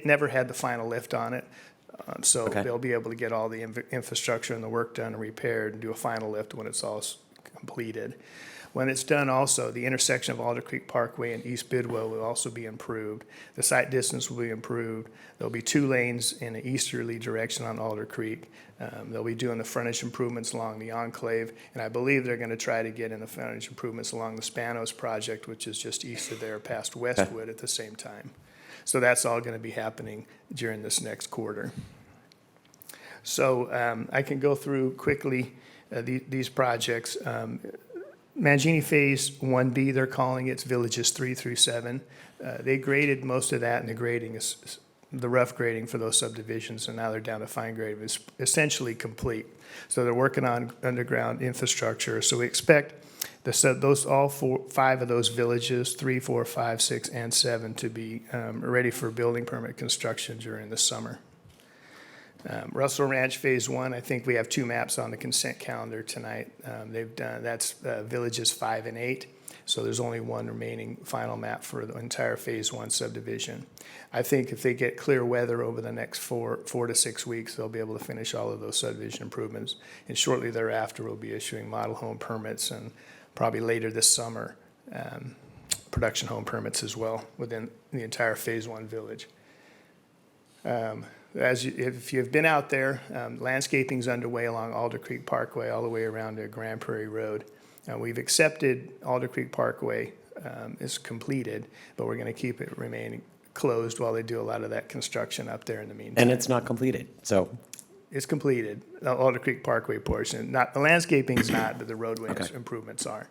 never had the final lift on it. So Okay. they'll be able to get all the infrastructure and the work done and repaired and do a final lift when it's all completed. When it's done also, the intersection of Alder Creek Parkway and East Bidwell will also be improved. The sight distance will be improved. There'll be 2 lanes in an easterly direction on Alder Creek. They'll be doing the frontage improvements along the Enclave, and I believe they're going to try to get in the frontage improvements along the Spanos project, which is just east of there past Westwood at the same time. So that's all going to be happening during this next quarter. So I can go through quickly these projects. Mangini Phase 1B, they're calling it, it's villages 3 through 7. They graded most of that, and the grading is the rough grading for those subdivisions, and now they're down to fine grading. It's essentially complete. So they're working on underground infrastructure. So we expect all 5 of those villages, 3, 4, 5, 6, and 7, to be ready for building permit construction during the summer. Russell Ranch Phase 1, I think we have 2 maps on the consent calendar tonight. They've done, that's villages 5 and 8. So there's only 1 remaining final map for the entire Phase 1 subdivision. I think if they get clear weather over the next 4 to 6 weeks, they'll be able to finish all of those subdivision improvements. And shortly thereafter, we'll be issuing model home permits, and probably later this summer, production home permits as well within the entire Phase 1 village. If you've been out there, landscaping's underway along Alder Creek Parkway all the way around to Grand Prairie Road. We've accepted Alder Creek Parkway is completed, but we're going to keep it remaining closed while they do a lot of that construction up there in the meantime. And it's not completed, so. It's completed, the Alder Creek Parkway portion. Not, the landscaping's not, but the roadway Okay. improvements are.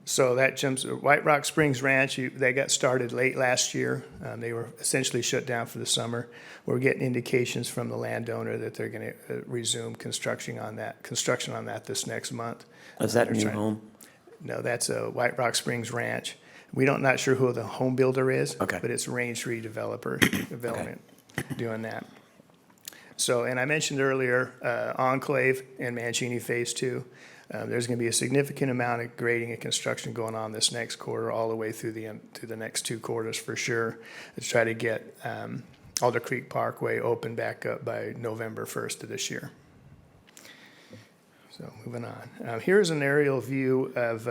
So that jumps, White Rock Springs Ranch, they got started late last year. They were essentially shut down for the summer. We're getting indications from the landowner that they're going to resume construction on that this next month. Is that a They're new trying- home? No, that's a White Rock Springs Ranch. Not sure who the home builder is. Okay. But it's Range Tree Development doing that. So, and I mentioned earlier, Enclave and Mangini Phase 2. There's going to be a significant amount of grading and construction going on this next quarter, all the way through the next 2 quarters for sure, to try to get Alder Creek Parkway open back up by November 1st of this year. So moving on. Here's an aerial view of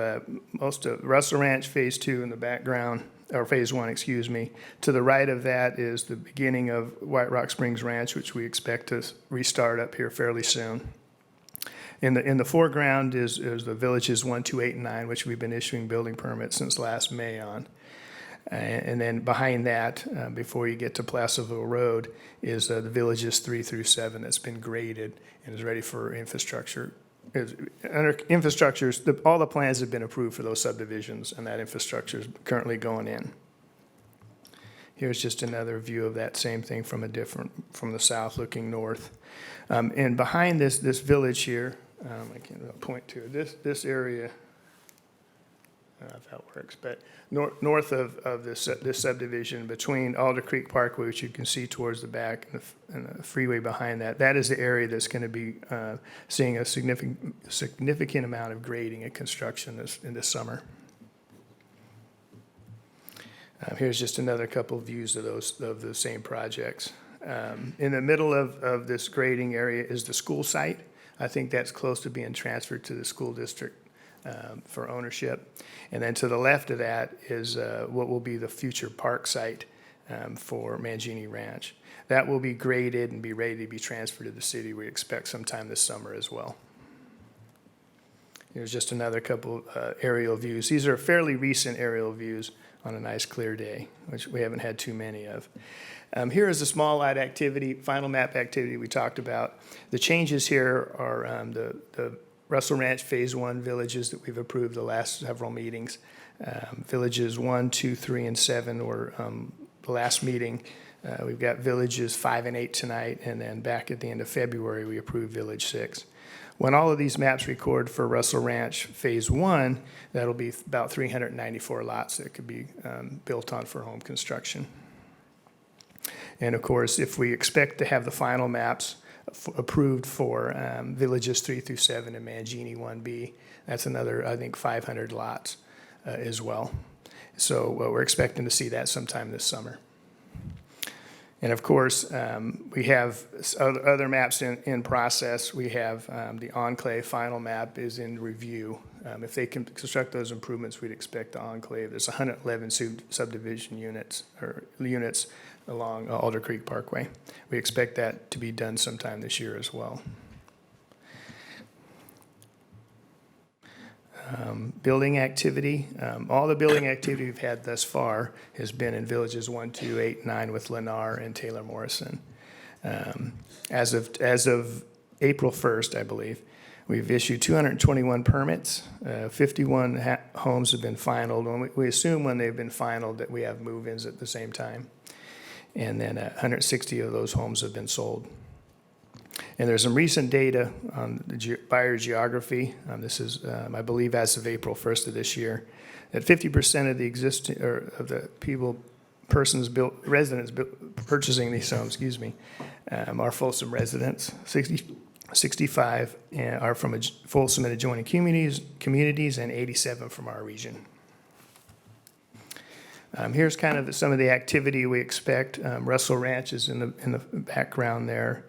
most of Russell Ranch Phase 2 in the background, or Phase 1, excuse me. To the right of that is the beginning of White Rock Springs Ranch, which we expect to restart up here fairly soon. In the foreground is the villages 1, 2, 8, and 9, which we've been issuing building permits since last May on. And then behind that, before you get to Placerville Road, is the villages 3 through 7 that's been graded and is ready for infrastructure. Under infrastructures, all the plans have been approved for those subdivisions, and that infrastructure is currently going in. Here's just another view of that same thing from from the south looking north. And behind this village here, I can't point to it, this area, I don't know if that works, but north of this subdivision, between Alder Creek Parkway, which you can see towards the back, and the freeway behind that, that is the area that's going to be seeing a significant amount of grading and construction in this summer. Here's just another couple of views of the same projects. In the middle of this grading area is the school site. I think that's close to being transferred to the school district for ownership. And then to the left of that is what will be the future park site for Mangini Ranch. That will be graded and be ready to be transferred to the city. We expect sometime this summer as well. Here's just another couple aerial views. These are fairly recent aerial views on a nice clear day, which we haven't had too many of. Here is the small lot activity, final map activity we talked about. The changes here are the Russell Ranch Phase 1 villages that we've approved the last several meetings. Villages 1, 2, 3, and 7 were the last meeting. We've got villages 5 and 8 tonight, and then back at the end of February, we approved Village 6. When all of these maps record for Russell Ranch Phase 1, that'll be about 394 lots that could be built on for home construction. And of course, if we expect to have the final maps approved for villages 3 through 7 and Mangini 1B, that's another, I think, 500 lots as well. So we're expecting to see that sometime this summer. And of course, we have other maps in process. We have the Enclave final map is in review. If they can construct those improvements, we'd expect the Enclave. There's 111 subdivision units along Alder Creek Parkway. We expect that to be done sometime this year as well. Building activity, all the building activity we've had thus far has been in villages 1, 2, 8, 9 with Lennar and Taylor Morrison. As of April 1st, I believe, we've issued 221 permits. 51 homes have been finalized. And we assume when they've been finalized that we have move-ins at the same time. And then 160 of those homes have been sold. And there's some recent data on the buyer geography. This is, I believe, as of April 1st of this year, that 50% of the existing, or of the residents purchasing these homes, are Folsom residents. 65 are from Folsom and adjoining communities, and 87 from our region. Here's kind of some of the activity we expect. Russell Ranch is in the background there.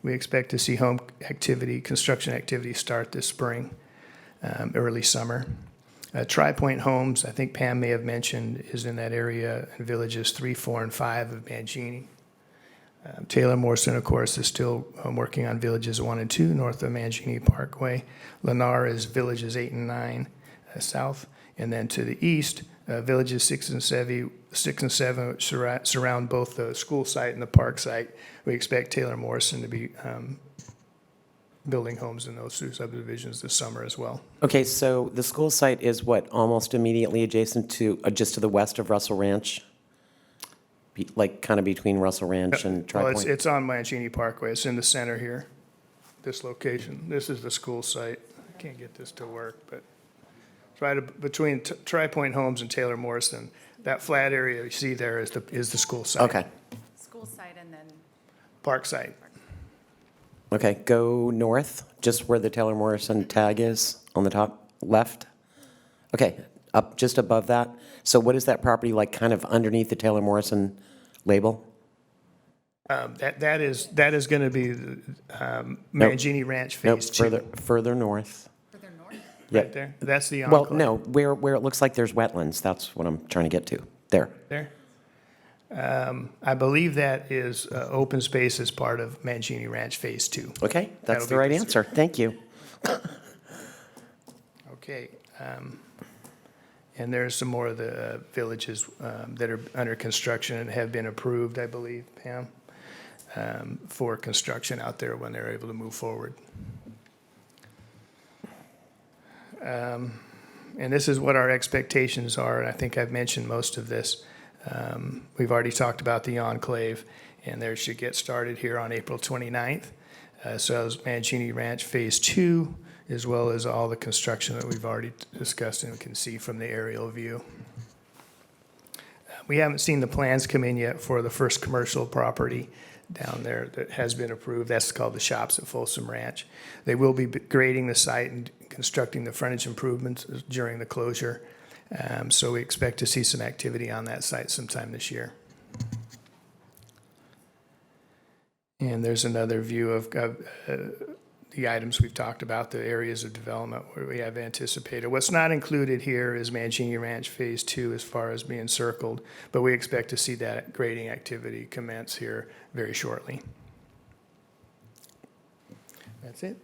We expect to see home activity, construction activity start this spring, early summer. Tri-Point Homes, I think Pam may have mentioned, is in that area in villages 3, 4, and 5 of Mangini. Taylor Morrison, of course, is still working on villages 1 and 2 north of Mangini Parkway. Lennar is villages 8 and 9 south. And then to the east, villages 6 and 7 which surround both the school site and the park site. We expect Taylor Morrison to be building homes in those two subdivisions this summer as well. Okay, so the school site is what, almost immediately adjacent to, just to the west of Russell Ranch? Like kind of between Russell Ranch and Tri-Point? Well, it's on Mangini Parkway. It's in the center here, this location. This is the school site. I can't get this to work, but it's right between Tri-Point Homes and Taylor Morrison. That flat area you see there is the school site. Okay. School site and then. Park site. Okay, go north, just where the Taylor Morrison tag is on the top left. Okay, up just above that. So what is that property like kind of underneath the Taylor Morrison label? That is going to be Mangini Ranch Phase 2. Further north. Further north? Right there. That's the Well, enclave. no, where it looks like there's wetlands. That's what I'm trying to get to. There. There. I believe that is open space as part of Mangini Ranch Phase 2. Okay, that's That'll the be right considered. answer. Thank you. Okay. And there's some more of the villages that are under construction and have been approved, I believe, Pam, for construction out there when they're able to move forward. And this is what our expectations are, and I think I've mentioned most of this. We've already talked about the enclave, and they should get started here on April 29th. So as Mancini Ranch Phase 2, as well as all the construction that we've already discussed and can see from the aerial view. We haven't seen the plans come in yet for the first commercial property down there that has been approved. That's called the Shops at Folsom Ranch. They will be grading the site and constructing the frontage improvements during the closure. So we expect to see some activity on that site sometime this year. And there's another view of the items we've talked about, the areas of development where we have anticipated. What's not included here is Mancini Ranch Phase 2 as far as being circled, but we expect to see that grading activity commence here very shortly. That's it.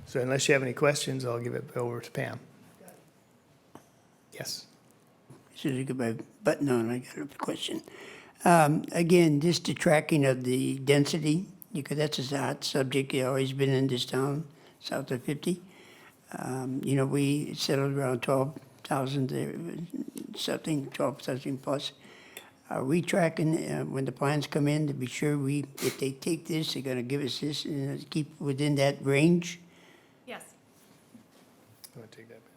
So unless you have any questions, I'll give it over to Pam. Yes. As soon as I get my button on, I got a question. Again, just the tracking of the density, because that's a hot subject, it's always been in this town, south of 50. You know, we settled around 12,000 something, 12,000 plus. Are we tracking when the plans come in to be sure if they take this, they're gonna give us this and keep within that range? Yes. You want to take that, Pam?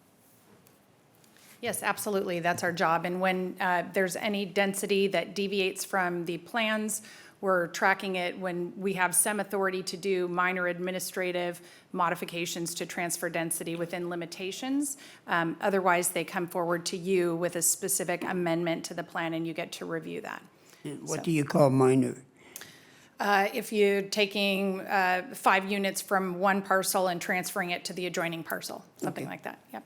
Yes, absolutely. That's our job. And when there's any density that deviates from the plans, we're tracking it. When we have some authority to do minor administrative modifications to transfer density within limitations. Otherwise, they come forward to you with a specific amendment to the plan, and you get to review that. What do you call minor? If you're taking 5 units from one parcel and transferring it to the adjoining parcel, something like that. Yep.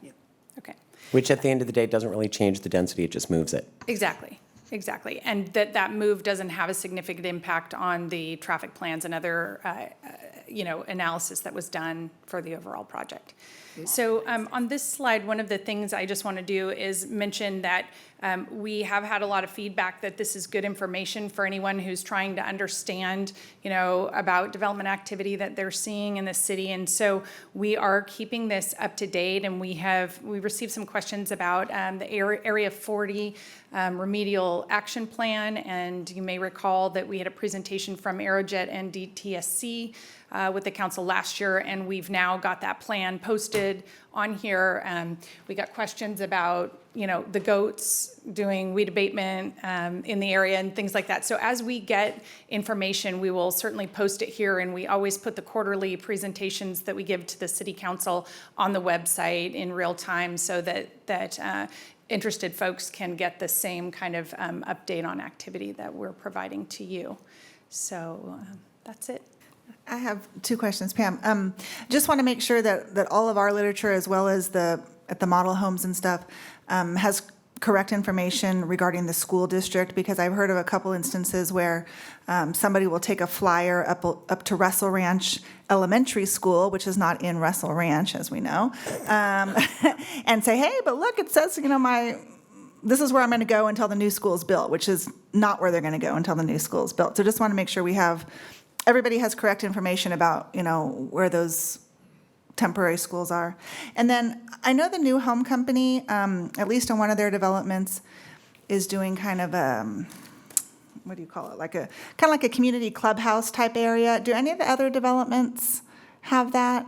Okay. Which at the end of the day doesn't really change the density, it just moves it. Exactly. Exactly. And that move doesn't have a significant impact on the traffic plans and other, analysis that was done for the overall project. So on this slide, one of the things I just want to do is mention that we have had a lot of feedback that this is good information for anyone who's trying to understand, about development activity that they're seeing in the city. And so we are keeping this up to date, and we received some questions about the Area 40 remedial action plan. And you may recall that we had a presentation from Aerojet and DTSC with the council last year, and we've now got that plan posted on here. We got questions about, the goats doing weed abatement in the area and things like that. So as we get information, we will certainly post it here, and we always put the quarterly presentations that we give to the city council on the website in real time so that interested folks can get the same kind of update on activity that we're providing to you. So that's it. I have 2 questions, Pam. Just want to make sure that all of our literature, as well as at the model homes and stuff, has correct information regarding the school district, because I've heard of a couple instances where somebody will take a flyer up to Russell Ranch Elementary School, which is not in Russell Ranch, as we know, and say, hey, but look, it says, this is where I'm going to go until the new school is built, which is not where they're going to go until the new school is built. So just want to make sure everybody has correct information about, where those temporary schools are. And then I know the new home company, at least on one of their developments, is doing kind of what do you call it? Kind of like a community clubhouse type area. Do any of the other developments have that?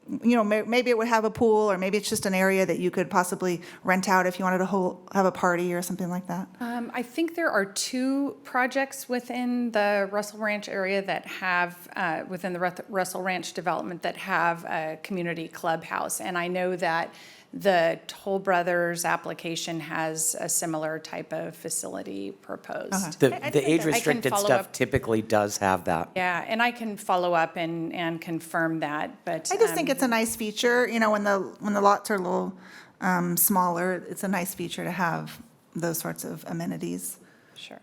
Maybe it would have a pool, or maybe it's just an area that you could possibly rent out if you wanted to have a party or something like that. I think there are 2 projects within the Russell Ranch area that have, within the Russell Ranch development, that have a community clubhouse. And I know that the Toll Brothers application has a similar type of facility proposed. The age-restricted stuff typically does have that. Yeah, and I can follow up and confirm that, but. I just think it's a nice feature, you know, when the lots are a little smaller, it's a nice feature to have those sorts of amenities. Sure.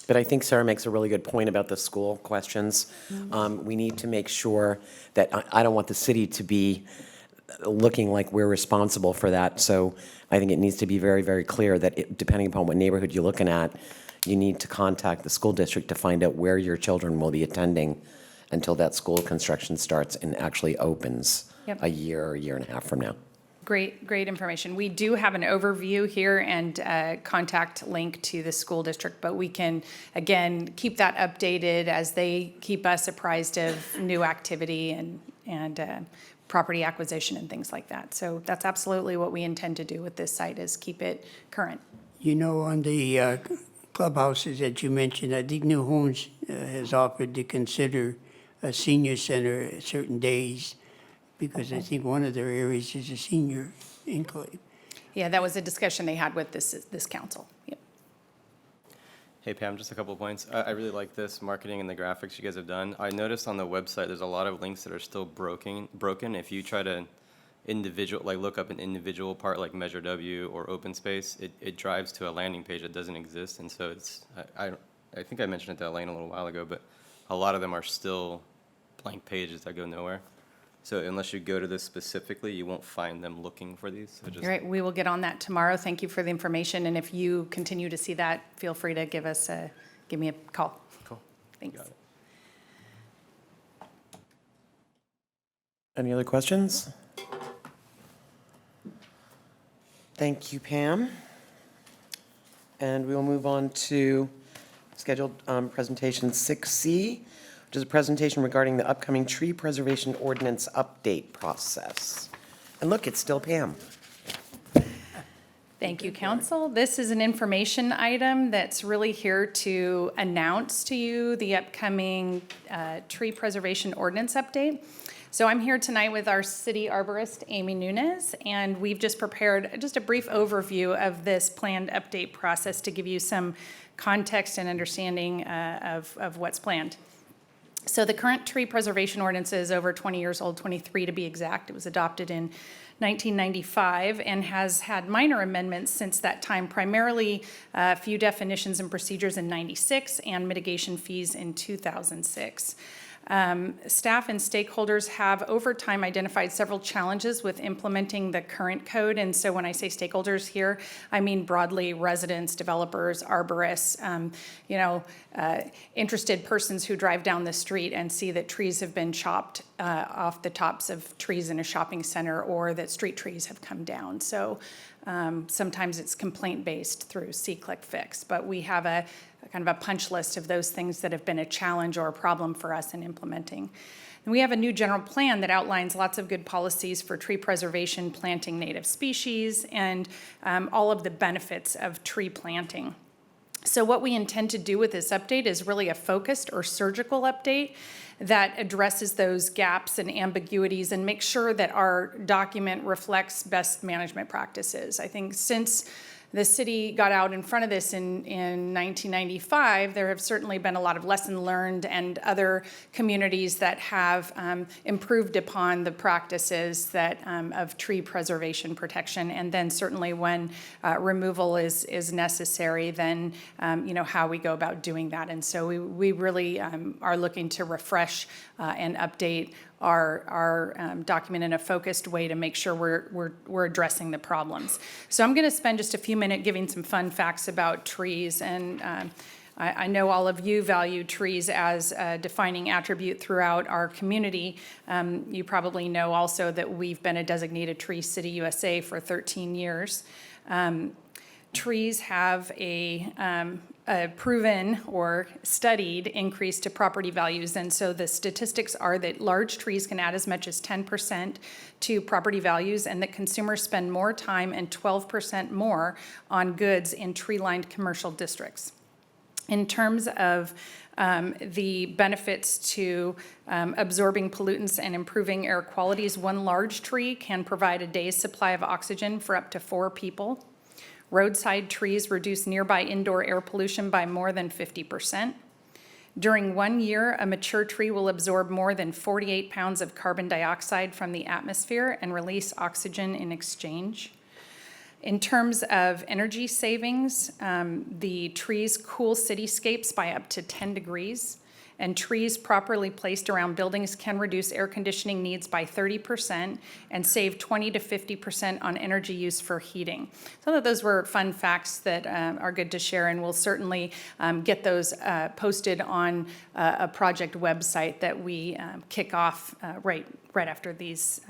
But I think Sarah makes a really good point about the school questions. We need to make sure that, I don't want the city to be looking like we're responsible for that. So I think it needs to be very, very clear that depending upon what neighborhood you're looking at, you need to contact the school district to find out where your children will be attending until that school construction starts and actually opens Yep. a year or a year and a half from now. Great information. We do have an overview here and a contact link to the school district, but we can, again, keep that updated as they keep us apprised of new activity and property acquisition and things like that. So that's absolutely what we intend to do with this site, is keep it current. You know, on the clubhouses that you mentioned, I think New Homes has offered to consider a senior center at certain days, because I think one of their areas is a senior enclave. Yeah, that was a discussion they had with this council. Yep. Hey Pam, just a couple of points. I really like this marketing and the graphics you guys have done. I noticed on the website there's a lot of links that are still broken. If you try to look up an individual part like Measure W or Open Space, it drives to a landing page that doesn't exist. And so I think I mentioned it to Elaine a little while ago, but a lot of them are still blank pages that go nowhere. So unless you go to this specifically, you won't find them looking for these. So just, All right, we will get on that tomorrow. Thank you for the information, and if you continue to see that, feel free to give me a call. Cool. Thanks. Got it. Any other questions? Thank you, Pam. And we will move on to scheduled presentation 6C, which is a presentation regarding the upcoming tree preservation ordinance update process. And look, it's still Pam. Thank you, council. This is an information item that's really here to announce to you the upcoming tree preservation ordinance update. So I'm here tonight with our city arborist, Amy Nunes, and we've just prepared just a brief overview of this planned update process to give you some context and understanding of what's planned. So the current tree preservation ordinance is over 20 years old, 23 to be exact. It was adopted in 1995 and has had minor amendments since that time, primarily a few definitions and procedures in 96 and mitigation fees in 2006. Staff and stakeholders have over time identified several challenges with implementing the current code. And so when I say stakeholders here, I mean broadly residents, developers, arborists, interested persons who drive down the street and see that trees have been chopped off the tops of trees in a shopping center, or that street trees have come down. So sometimes it's complaint-based through See, Click, Fix, but we have a kind of a punch list of those things that have been a challenge or a problem for us in implementing. And we have a new general plan that outlines lots of good policies for tree preservation, planting native species, and all of the benefits of tree planting. So what we intend to do with this update is really a focused or surgical update that addresses those gaps and ambiguities and make sure that our document reflects best management practices. I think since the city got out in front of this in 1995, there have certainly been a lot of lesson learned and other communities that have improved upon the practices that of tree preservation protection. And then certainly when removal is necessary, then how we go about doing that. And so we really are looking to refresh and update our document in a focused way to make sure we're addressing the problems. So I'm going to spend just a few minutes giving some fun facts about trees, and I know all of you value trees as a defining attribute throughout our community. You probably know also that we've been a designated Tree City USA for 13 years. Trees have a proven or studied increase to property values. And so the statistics are that large trees can add as much as 10% to property values, and that consumers spend more time and 12% more on goods in tree-lined commercial districts. In terms of the benefits to absorbing pollutants and improving air qualities, one large tree can provide a day's supply of oxygen for up to 4 people. Roadside trees reduce nearby indoor air pollution by more than 50%. During 1 year, a mature tree will absorb more than 48 pounds of carbon dioxide from the atmosphere and release oxygen in exchange. In terms of energy savings, the trees cool cityscapes by up to 10 degrees. and trees properly placed around buildings can reduce air conditioning needs by 30% and save 20 to 50% on energy use for heating. Some of those were fun facts that are good to share, and we'll certainly get those posted on a project website that we kick off right after this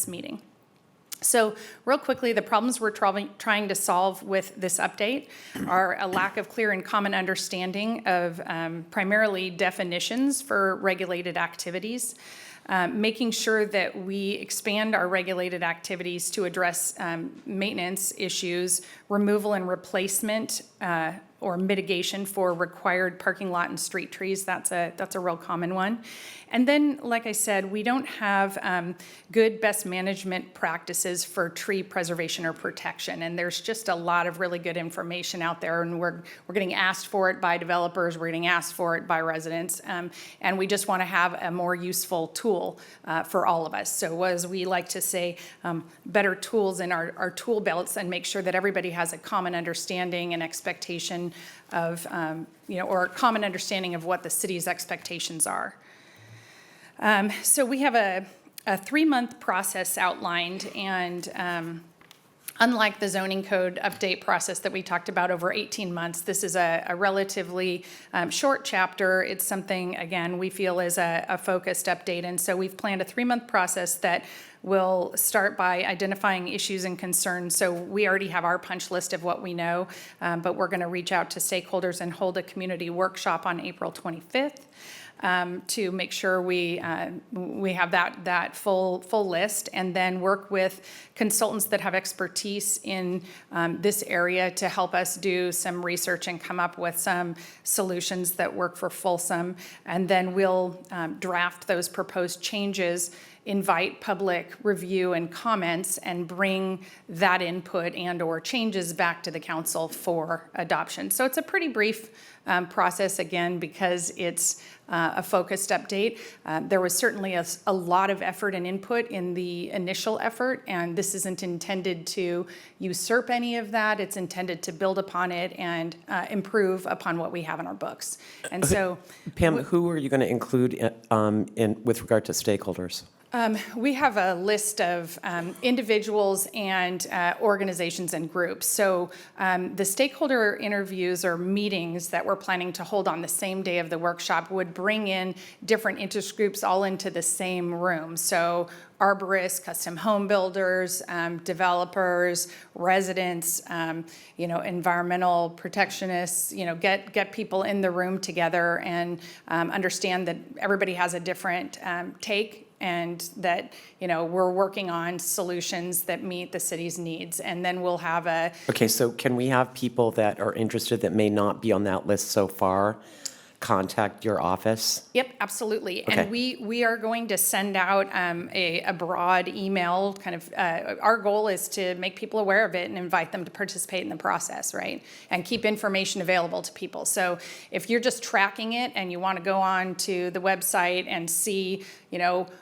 meeting. So real quickly, the problems we're trying to solve with this update are a lack of clear and common understanding of primarily definitions for regulated activities, making sure that we expand our regulated activities to address maintenance issues, removal and replacement or mitigation for required parking lot and street trees. That's a real common one. And then, like I said, we don't have good best management practices for tree preservation or protection. And there's just a lot of really good information out there, and we're getting asked for it by developers, we're getting asked for it by residents, and we just want to have a more useful tool for all of us. So as we like to say, better tools in our tool belts, and make sure that everybody has a common understanding and expectation of, or a common understanding of what the city's expectations are. So we have a 3-month process outlined, and unlike the zoning code update process that we talked about over 18 months, this is a relatively short chapter. It's something, again, we feel is a focused update, and so we've planned a 3-month process that will start by identifying issues and concerns. So we already have our punch list of what we know, but we're going to reach out to stakeholders and hold a community workshop on April 25th. To make sure we have that full list, and then work with consultants that have expertise in this area to help us do some research and come up with some solutions that work for Folsom. And then we'll draft those proposed changes, invite public review and comments, and bring that input and or changes back to the council for adoption. So it's a pretty brief process, again, because it's a focused update. There was certainly a lot of effort and input in the initial effort, and this isn't intended to usurp any of that. It's intended to build upon it and improve upon what we have in our books. And so, Pam, who are you going to include with regard to stakeholders? We have a list of individuals and organizations and groups. So the stakeholder interviews or meetings that we're planning to hold on the same day of the workshop would bring in different interest groups all into the same room. So arborists, custom home builders, developers, residents, environmental protectionists, get people in the room together and understand that everybody has a different take, and that, we're working on solutions that meet the city's needs. And then we'll have a... Okay, so can we have people that are interested that may not be on that list so far contact your office? Yep, absolutely. Okay. And we are going to send out a broad email, kind of, our goal is to make people aware of it and invite them to participate in the process, right? And keep information available to people. So if you're just tracking it and you want to go on to the website and see,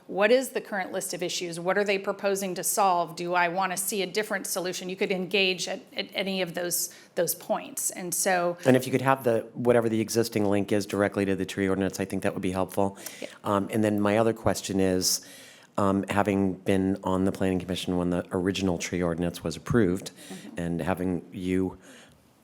what is the current list of issues? What are they proposing to solve? Do I want to see a different solution? You could engage at any of those points. And so... And if you could have whatever the existing link is directly to the tree ordinance, I think that would be helpful. Yeah. And then my other question is, having been on the Planning Commission when the original tree ordinance was approved, and having you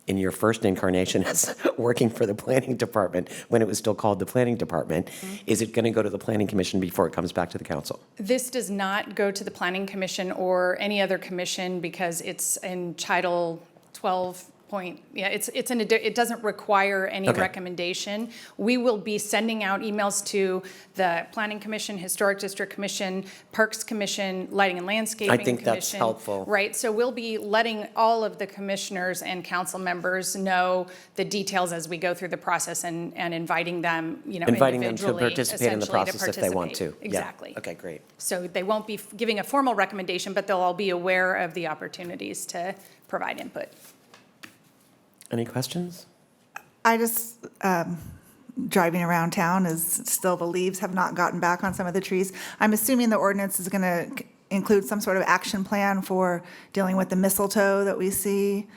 in your first incarnation as working for the Planning Department when it was still called the Planning Department, is it going to go to the Planning Commission before it comes back to the council? This does not go to the Planning Commission or any other commission because it's in Title 12. It doesn't require any Okay. recommendation. We will be sending out emails to the Planning Commission, Historic District Commission, Parks Commission, Lighting and Landscaping I Commission. think that's helpful. Right, so we'll be letting all of the commissioners and council members know the details as we go through the process, and inviting them, Inviting them to individually, participate in the essentially, to process if they want to. participate. Yeah. Exactly. Okay, great. So they won't be giving a formal recommendation, but they'll all be aware of the opportunities to provide input. Any questions? I just, driving around town is still the leaves have not gotten back on some of the trees. I'm assuming the ordinance is going to include some sort of action plan for dealing with the mistletoe that we see.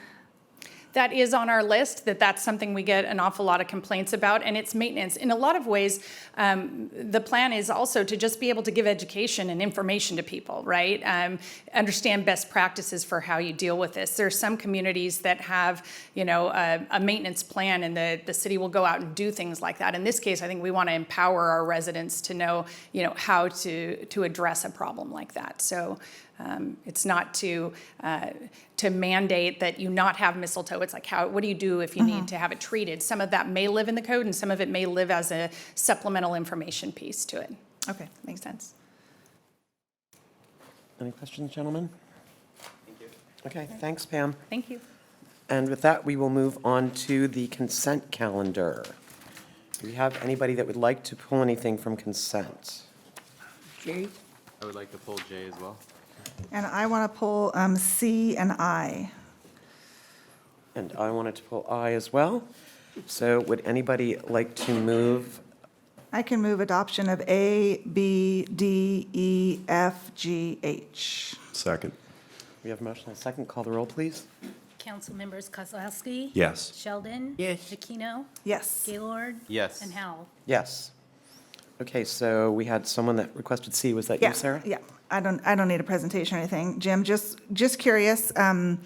that is on our list, that's something we get an awful lot of complaints about, and it's maintenance. In a lot of ways, the plan is also to just be able to give education and information to people, right? Understand best practices for how you deal with this. There are some communities that have, a maintenance plan, and the city will go out and do things like that. In this case, I think we want to empower our residents to know, how to address a problem like that. So it's not to mandate that you not have mistletoe. It's like, what do you do if you need to have it treated? Some of that may live in the code, and some of it may live as a supplemental information piece to it. Okay, makes sense. Any questions, gentlemen? Thank you. Okay, thanks, Pam. Thank you. And with that, we will move on to the consent calendar. Do we have anybody that would like to pull anything from consent? Jay? I would like to pull J as well. And I want to pull C and I. And I wanted to pull I as well. So would anybody like to move? I can move adoption of A, B, D, E, F, G, H. Second. We have a motion and a second. Call the roll, please. Council members Kozlowski. Yes. Sheldon. Yes. Aquino. Yes. Gaylord. Yes. And Howell. Yes. Okay, so we had someone that requested C. Was that you, Yeah, Sarah? yeah. I don't need a presentation or anything. Jim, just curious, the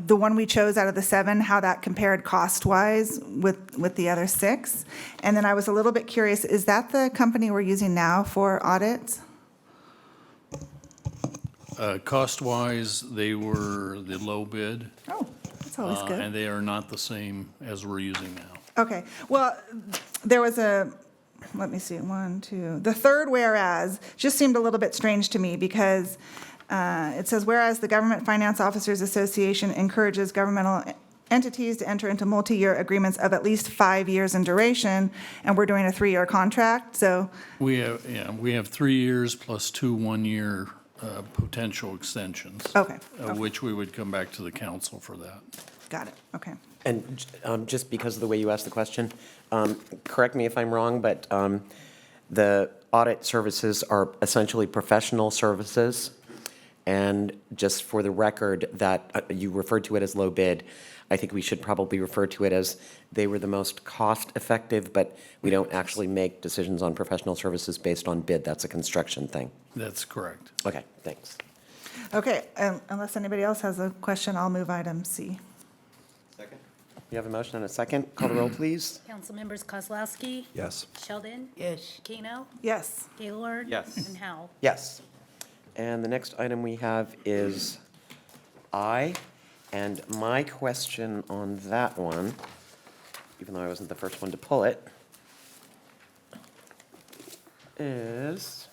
one we chose out of the 7, how that compared cost-wise with the other 6? And then I was a little bit curious, is that the company we're using now for audits? Cost-wise, they were the low bid, Oh, that's always good. and they are not the same as we're using now. Okay, well, there was let me see, 1, 2, the third whereas just seemed a little bit strange to me because it says, whereas the Government Finance Officers Association encourages governmental entities to enter into multi-year agreements of at least 5 years in duration, and we're doing a 3-year contract, so, We have 3 years plus 2 one-year potential extensions. Okay, Which we would come back to the council for that. got it, okay. And just because of the way you asked the question, correct me if I'm wrong, but the audit services are essentially professional services. And just for the record, that you referred to it as low bid, I think we should probably refer to it as they were the most cost-effective, but we don't actually make decisions on professional services based on bid. That's a construction thing. That's correct. Okay, thanks. Okay, unless anybody else has a question, I'll move item C. Second. We have a motion and a second. Call the roll, please. Council members Kozlowski. Yes. Sheldon. Yes. Aquino. Yes. Gaylord. Yes. And Howell. Yes. And the next item we have is I. And my question on that one, even though I wasn't the first one to pull it, is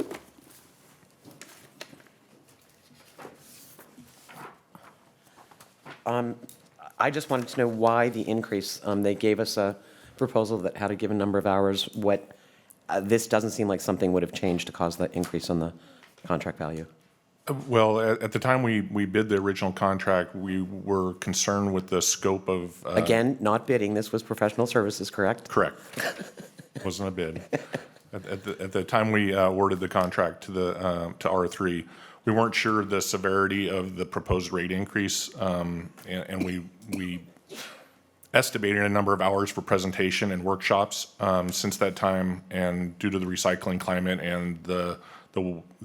I just wanted to know why the increase. They gave us a proposal that had a given number of hours. This doesn't seem like something would have changed to cause the increase on the contract value. Well, at the time we bid the original contract, we were concerned with the scope of. Again, not bidding, this was professional services, correct? Correct. Wasn't a bid. At the time we awarded the contract to R3, we weren't sure the severity of the proposed rate increase, and we estimated a number of hours for presentation and workshops since that time, and due to the recycling climate and the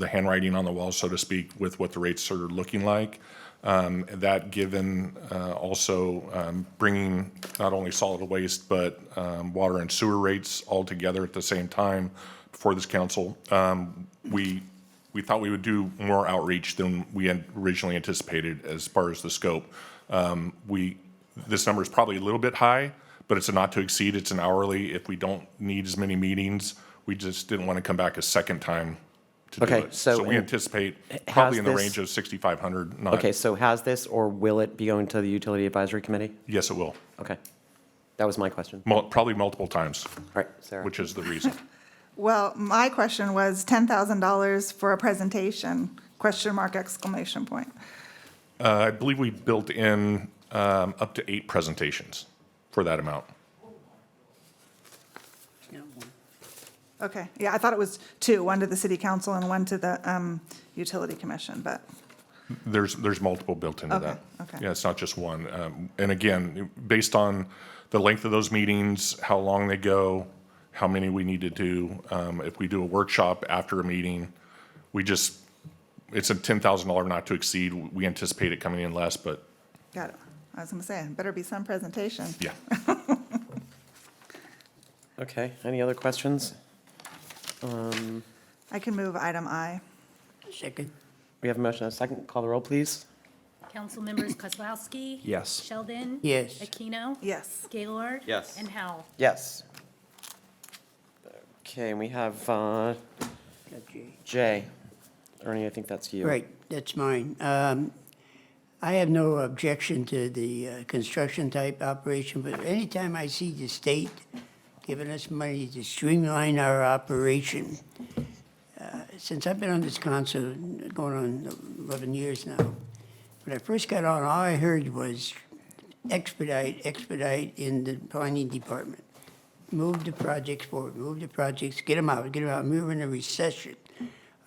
handwriting on the wall, so to speak, with what the rates are looking like. That given also bringing not only solid waste, but water and sewer rates all together at the same time before this council, we thought we would do more outreach than we had originally anticipated as far as the scope. This number is probably a little bit high, but it's a not to exceed. It's an hourly. If we don't need as many meetings, we just didn't want to come back a second time to do Okay, it. so we in- anticipate probably in the has range this- of 6,500. Not, Okay, so has this, or will it be going to the Utility Advisory Committee? Yes, it will. Okay, that was my question. Probably multiple times, All right, Sarah. which is the reason. Well, my question was $10,000 for a presentation, question mark, exclamation point. I believe we built in up to 8 presentations for that amount. Okay, yeah, I thought it was 2, one to the city council and one to the utility commission, but, There's multiple built into Okay, that. okay. Yeah, it's not just one. And again, based on the length of those meetings, how long they go, how many we need to do, if we do a workshop after a meeting, it's a $10,000 not to exceed. We anticipate it coming in less, but Got it. I was gonna say, better be some presentation. yeah. Okay, any other questions? I can move item I. Second. We have a motion and a second. Call the roll, please. Council members Kozlowski. Yes. Sheldon. Yes. Aquino. Yes. Gaylord. Yes. And Howell. Yes. Okay, and we have Jay. Ernie, I think that's you. Right, that's mine. I have no objection to the construction type operation, but anytime I see the state giving us money to streamline our operation, since I've been on this council going on 11 years now, when I first got on, all I heard was expedite in the planning department. Move the projects forward, move the projects, get them out. We were in a recession,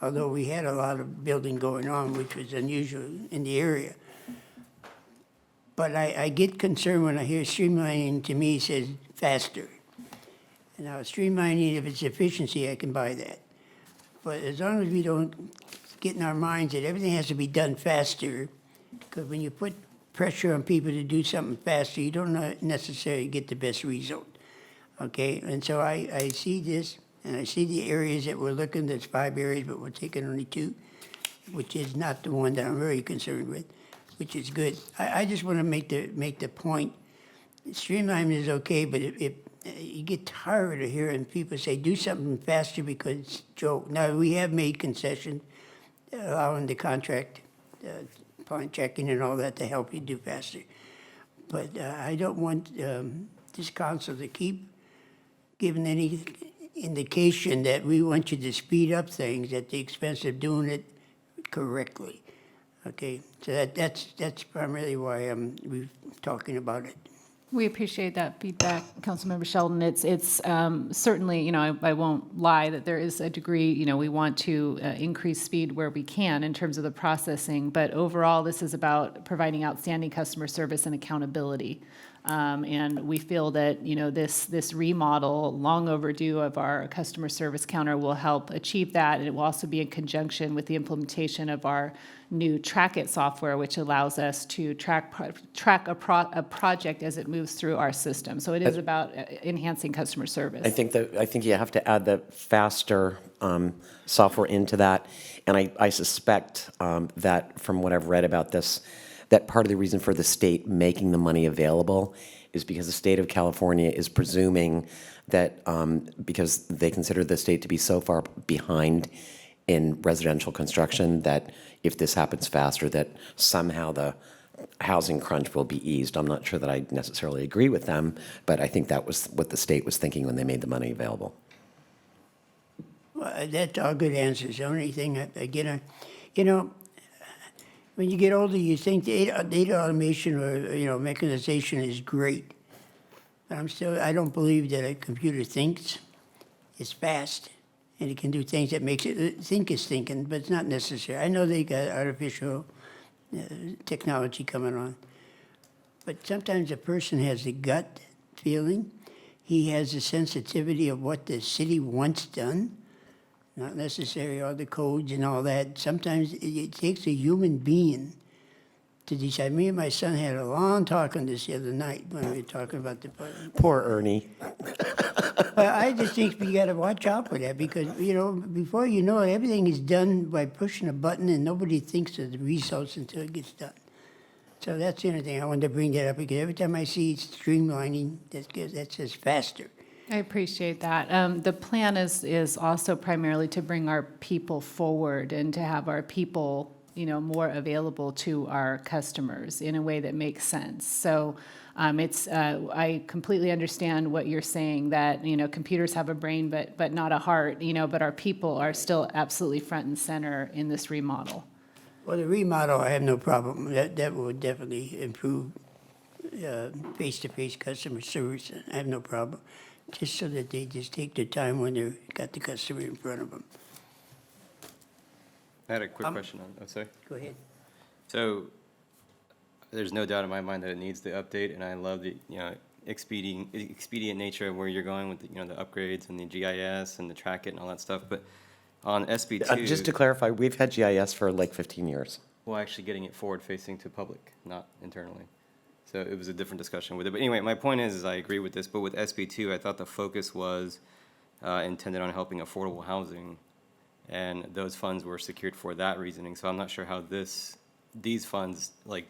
although we had a lot of building going on, which was unusual in the area. But I get concerned when I hear streamlining, to me, says faster. And now streamlining, if it's efficiency, I can buy that. But as long as we don't get in our minds that everything has to be done faster, because when you put pressure on people to do something faster, you don't necessarily get the best result. Okay, and so I see this, and I see the areas that we're looking, there's 5 areas, but we're taking only 2, which is not the one that I'm very concerned with, which is good. I just want to make the point, streamlining is okay, but if you get tired of hearing people say, do something faster because it's a joke. Now, we have made concessions, allowing the contract, point checking and all that to help you do faster. But I don't want this council to keep giving any indication that we want you to speed up things at the expense of doing it correctly. Okay, so that's primarily why we're talking about it. We appreciate that feedback, Councilmember Sheldon. It's certainly, I won't lie that there is a degree, we want to increase speed where we can in terms of the processing, but overall, this is about providing outstanding customer service and accountability. And we feel that, this remodel, long overdue of our customer service counter, will help achieve that, and it will also be in conjunction with the implementation of our new Track It software, which allows us to track a project as it moves through our system. So it is about enhancing customer service. I think you have to add the faster software into that, and I suspect that from what I've read about this, that part of the reason for the state making the money available is because the state of California is presuming that because they consider the state to be so far behind in residential construction that if this happens faster, that somehow the housing crunch will be eased. I'm not sure that I necessarily agree with them, but I think that was what the state was thinking when they made the money available. Well, that's all good answers. The only thing, again, when you get older, you think data automation or mechanization is great. But I don't believe that a computer thinks. It's fast, and it can do things that makes it think it's thinking, but it's not necessary. I know they got artificial technology coming on, but sometimes a person has a gut feeling. He has a sensitivity of what the city wants done. Not necessarily all the codes and all that. Sometimes it takes a human being to decide. Me and my son had a long talk on this the other night when we were talking about the budget. Poor Ernie. I just think we got to watch out for that because, before you know it, everything is done by pushing a button and nobody thinks of the results until it gets done. So that's the only thing I wanted to bring that up because every time I see streamlining, that says faster. I appreciate that. The plan is also primarily to bring our people forward and to have our people, more available to our customers in a way that makes sense. So I completely understand what you're saying, that, computers have a brain but not a heart, but our people are still absolutely front and center in this remodel. Well, the remodel, I have no problem. That will definitely improve face-to-face customer service. I have no problem. Just so that they just take their time when they've got the customer in front of them. I had a quick question on, sorry. Go ahead. So there's no doubt in my mind that it needs the update, and I love the, expedient nature of where you're going with the, the upgrades and the GIS and the track it and all that stuff. But on SB2, Just to clarify, we've had GIS for like 15 years. well, actually getting it forward facing to public, not internally. So it was a different discussion with it. But anyway, my point is I agree with this, but with SB2, I thought the focus was intended on helping affordable housing, and those funds were secured for that reasoning. So I'm not sure how these funds like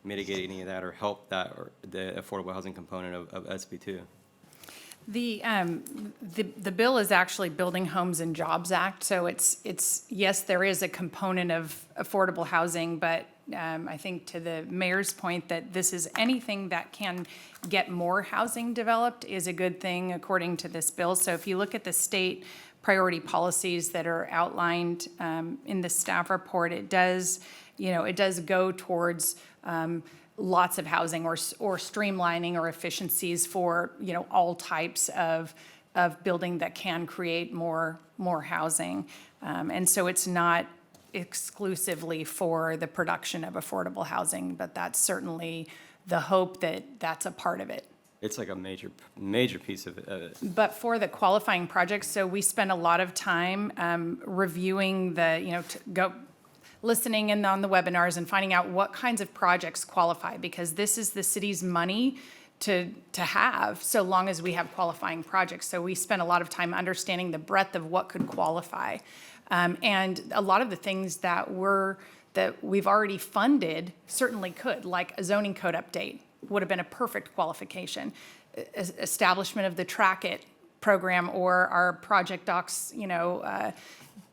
mitigate any of that or help that or the affordable housing component of SB2. The bill is actually Building Homes and Jobs Act, so it's yes, there is a component of affordable housing, but I think to the mayor's point that this is anything that can get more housing developed is a good thing according to this bill. So if you look at the state priority policies that are outlined in the staff report, it does go towards lots of housing or streamlining or efficiencies for, all types of building that can create more housing. And so it's not exclusively for the production of affordable housing, but that's certainly the hope that that's a part of it. It's like a major piece of it. But for the qualifying projects, so we spend a lot of time reviewing listening in on the webinars and finding out what kinds of projects qualify, because this is the city's money to have so long as we have qualifying projects. So we spend a lot of time understanding the breadth of what could qualify. And a lot of the things that we've already funded certainly could, like a zoning code update would have been a perfect qualification. Establishment of the Track It program or our Project Docs,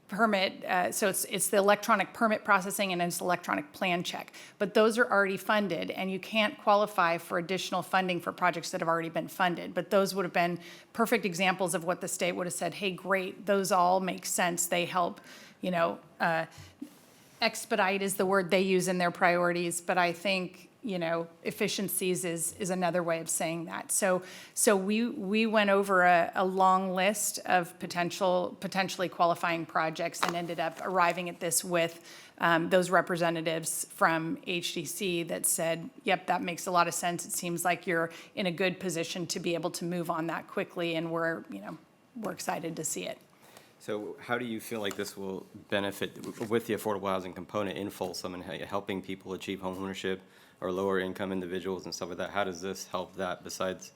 permit, so it's the electronic permit processing and it's electronic plan check. But those are already funded, and you can't qualify for additional funding for projects that have already been funded. But those would have been perfect examples of what the state would have said, hey, great, those all make sense. They help, expedite is the word they use in their priorities, but I think, efficiencies is another way of saying that. So we went over a long list of potentially qualifying projects and ended up arriving at this with those representatives from HDC that said, yep, that makes a lot of sense. It seems like you're in a good position to be able to move on that quickly, and we're excited to see it. So how do you feel like this will benefit with the affordable housing component in Folsom and helping people achieve home ownership or lower income individuals and stuff like that? How does this help that besides,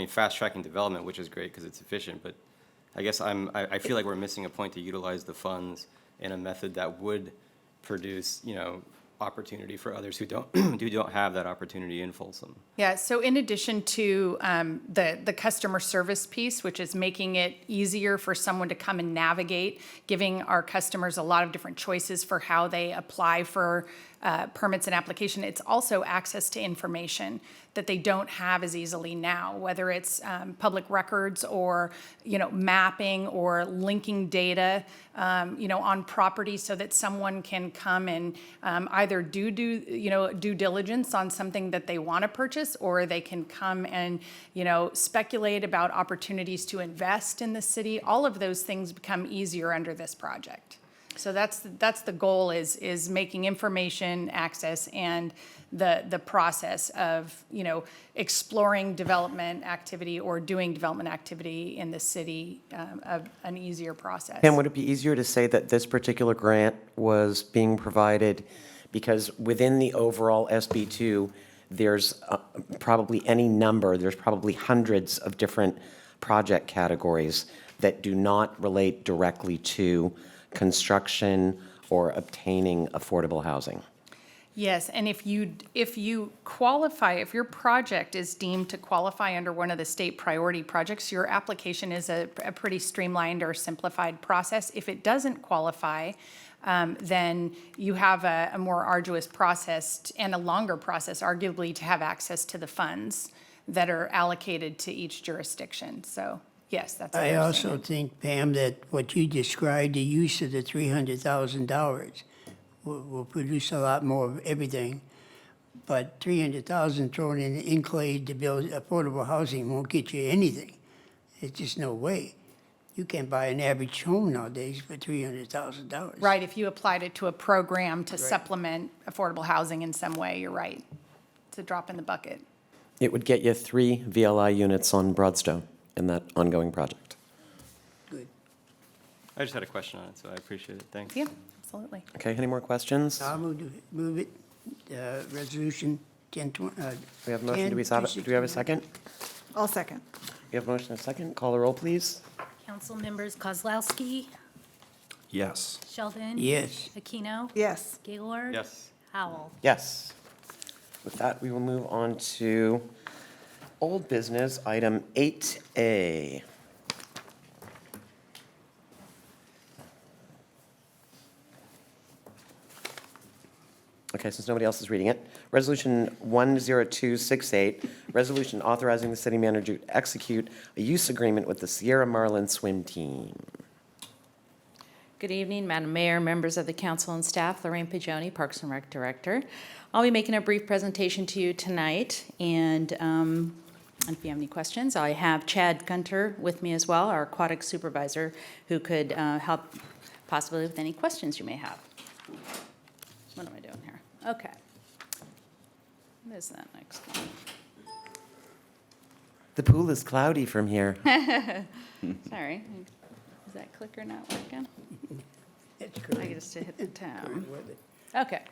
fast tracking development, which is great because it's efficient, but I guess I feel like we're missing a point to utilize the funds in a method that would produce, opportunity for others who don't have that opportunity in Folsom. Yeah, so in addition to the customer service piece, which is making it easier for someone to come and navigate, giving our customers a lot of different choices for how they apply for permits and application, it's also access to information that they don't have as easily now, whether it's public records or, mapping or linking data, on property so that someone can come and either do due diligence on something that they want to purchase, or they can come and, speculate about opportunities to invest in the city. All of those things become easier under this project. So that's the goal is making information access and the process of, exploring development activity or doing development activity in the city, an easier process. And would it be easier to say that this particular grant was being provided because within the overall SB2, there's probably there's probably hundreds of different project categories that do not relate directly to construction or obtaining affordable housing? Yes, and if you qualify, if your project is deemed to qualify under one of the state priority projects, your application is a pretty streamlined or simplified process. If it doesn't qualify, then you have a more arduous process and a longer process, arguably, to have access to the funds that are allocated to each jurisdiction. So, yes, that's what I we're also saying. think, Pam, that what you described, the use of the $300,000 will produce a lot more of everything. But $300,000 thrown in enclave to build affordable housing won't get you anything. There's just no way. You can't buy an average home nowadays for $300,000. Right, if you applied it to a program to supplement affordable housing in some way, you're right. It's a drop in the bucket. It would get you 3 VLI units on Broadstone in that ongoing project. Good. I just had a question on it, so I appreciate it. Thanks. Yeah, absolutely. Okay, any more questions? I'll move it, resolution 1020. We have a motion, do we have a second? I'll second. We have a motion and a second. Call the roll, please. Council members Kozlowski, Yes. Sheldon. Yes. Aquino. Yes. Gaylord. Yes. Howell. Yes. With that, we will move on to old business, item 8A. Okay, since nobody else is reading it, Resolution 10268, resolution authorizing the city manager to execute a use agreement with the Sierra Marlin swim team. Good evening, Madam Mayor, members of the council and staff. Lorraine Pigioni, Parks and Rec Director. I'll be making a brief presentation to you tonight, and if you have any questions, I have Chad Gunter with me as well, our aquatic supervisor, who could help possibly with any questions you may have. What am I doing here? Okay. What is that next one? The pool is cloudy from here. Sorry. Is that clicker not working? That's I correct. just hit the tab. Okay.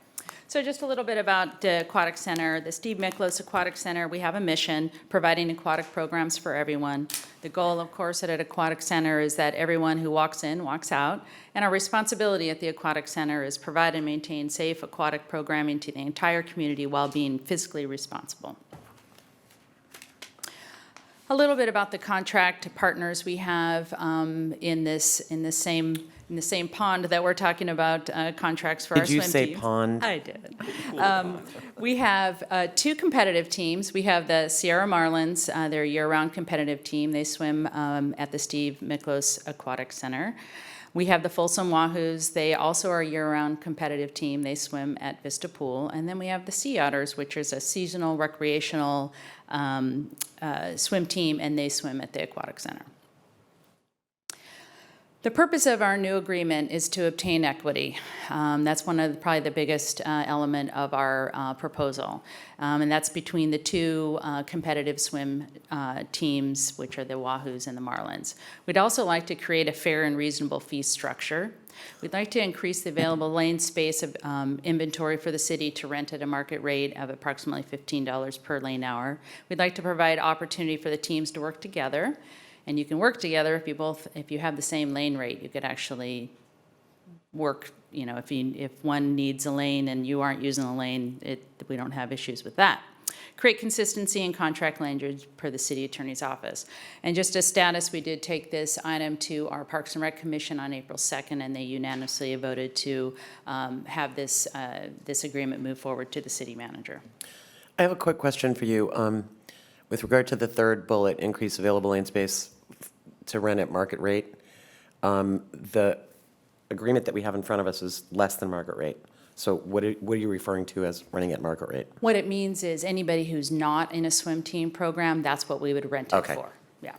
So just a little bit about the Aquatic Center. The Steve Miklos Aquatic Center, we have a mission, providing aquatic programs for everyone. The goal, of course, at an Aquatic Center is that everyone who walks in, walks out. And our responsibility at the Aquatic Center is provide and maintain safe aquatic programming to the entire community while being fiscally responsible. A little bit about the contract partners we have in the same pond that we're talking about, contracts for our Did you swim say teams. pond? I did. We have 2 competitive teams. We have the Sierra Marlins. They're a year-round competitive team. They swim at the Steve Miklos Aquatic Center. We have the Folsom Wahoos. They also are a year-round competitive team. They swim at Vista Pool. And then we have the Sea Otters, which is a seasonal recreational swim team, and they swim at the Aquatic Center. The purpose of our new agreement is to obtain equity. That's one of probably the biggest element of our proposal. And that's between the 2 competitive swim teams, which are the Wahoos and the Marlins. We'd also like to create a fair and reasonable fee structure. We'd like to increase the available lane space of inventory for the city to rent at a market rate of approximately $15 per lane hour. We'd like to provide opportunity for the teams to work together. And you can work together if you have the same lane rate. You could actually work, if one needs a lane and you aren't using a lane, we don't have issues with that. Create consistency in contract language per the city attorney's office. And just as status, we did take this item to our Parks and Rec Commission on April 2nd, and they unanimously voted to have this agreement move forward to the city manager. I have a quick question for you. With regard to the third bullet, increase available lane space to rent at market rate, the agreement that we have in front of us is less than market rate. So what are you referring to as renting at market rate? What it means is anybody who's not in a swim team program, that's what we would rent it Okay. for. Yeah.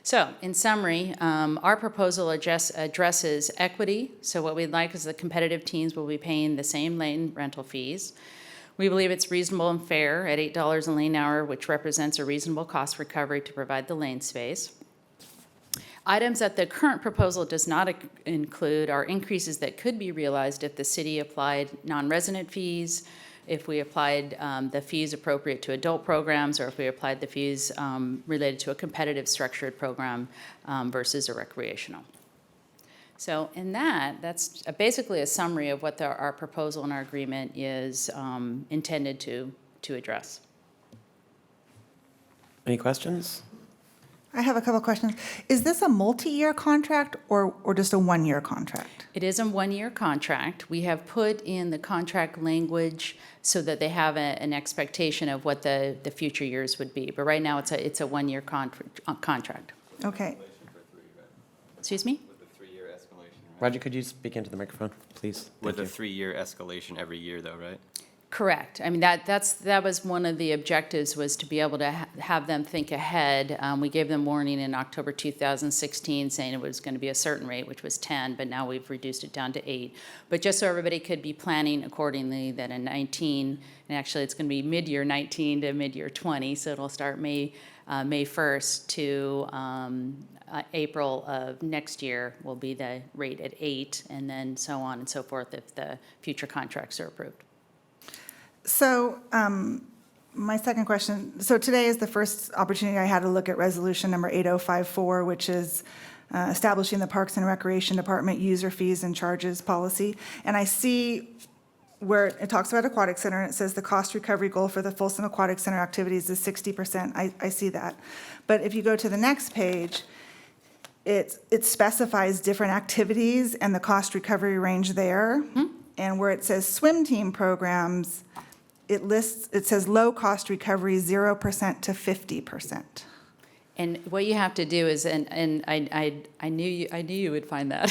So, in summary, our proposal addresses equity. So what we'd like is the competitive teams will be paying the same lane rental fees. We believe it's reasonable and fair at $8 a lane hour, which represents a reasonable cost recovery to provide the lane space. Items that the current proposal does not include are increases that could be realized if the city applied non-resident fees, if we applied the fees appropriate to adult programs, or if we applied the fees related to a competitive structured program versus a recreational. So in that's basically a summary of what our proposal and our agreement is intended to address. Any questions? I have a couple questions. Is this a multi-year contract or just a one-year contract? It is a one-year contract. We have put in the contract language so that they have an expectation of what the future years would be. But right now, it's a one-year contract. Okay. Excuse me? With the 3-year escalation, right? Roger, could you speak into the microphone, please? With a Thank you. 3-year escalation every year, though, right? Correct. I mean, that was one of the objectives, was to be able to have them think ahead. We gave them warning in October 2016 saying it was going to be a certain rate, which was 10, but now we've reduced it down to 8. But just so everybody could be planning accordingly, that in 19, and actually it's going to be mid-year 19 to mid-year 20, so it'll start May 1st to April of next year will be the rate at 8, and then so on and so forth if the future contracts are approved. So my second question, so today is the first opportunity I had to look at resolution number 8054, which is establishing the Parks and Recreation Department user fees and charges policy. And I see where it talks about Aquatic Center, and it says the cost recovery goal for the Folsom Aquatic Center activities is 60%. I see that. But if you go to the next page, it specifies different activities and the cost recovery range there. Mm-hmm. And where it says swim team programs, it says low cost recovery 0% to 50%. And what you have to do is, and I knew you would find that.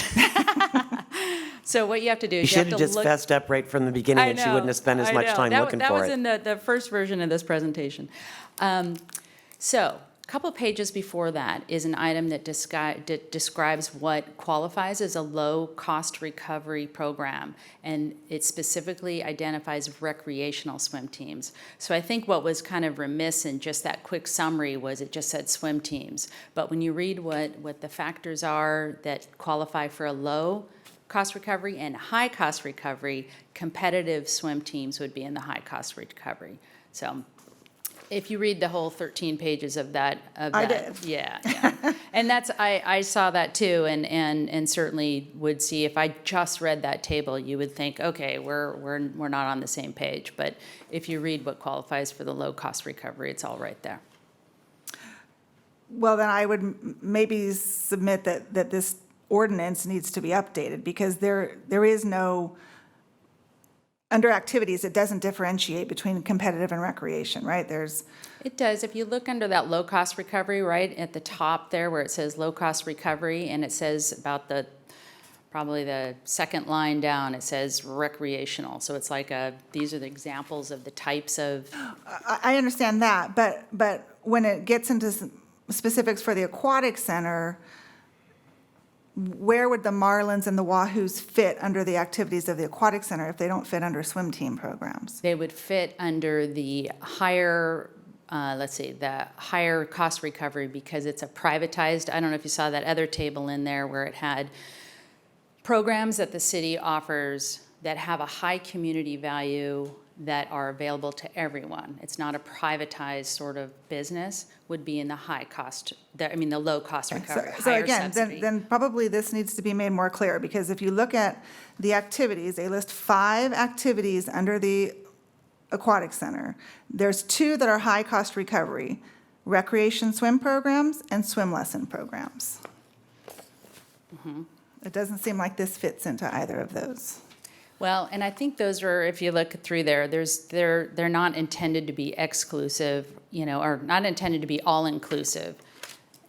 So what you have to do is you should have just fessed up right from the beginning, and she wouldn't have spent as much time looking for it. That was in the first version of this presentation. So a couple of pages before that is an item that describes what qualifies as a low-cost recovery program, and it specifically identifies recreational swim teams. So I think what was kind of remiss in just that quick summary was it just said swim teams. But when you read what the factors are that qualify for a low-cost recovery and high-cost recovery, competitive swim teams would be in the high-cost recovery. So if you read the whole 13 pages of that, I did. Yeah. And that's, I saw that too, and certainly would see, if I just read that table, you would think, okay, we're not on the same page. But if you read what qualifies for the low cost recovery, it's all right there. Well, then I would maybe submit that this ordinance needs to be updated, because there is no, under activities, it doesn't differentiate between competitive and recreation, right? It does. If you look under that low-cost recovery, right, at the top there where it says low-cost recovery, and it says about probably the second line down, it says recreational. So it's like these are the examples of the types of... I understand that, but when it gets into specifics for the Aquatic Center, where would the Marlins and the Wahoos fit under the activities of the Aquatic Center if they don't fit under swim team programs? They would fit under the higher, the higher cost recovery, because it's a privatized, I don't know if you saw that other table in there where it had programs that the city offers that have a high community value that are available to everyone. It's not a privatized sort of business, would be in the high cost, the low cost recovery. So again, then probably this needs to be made more clear, because if you look at the activities, they list 5 activities under the Aquatic Center. There's 2 that are high cost recovery: recreation swim programs and swim lesson programs. Mm-hmm. It doesn't seem like this fits into either of those. Well, and I think those are, if you look through there, they're not intended to be exclusive, or not intended to be all-inclusive.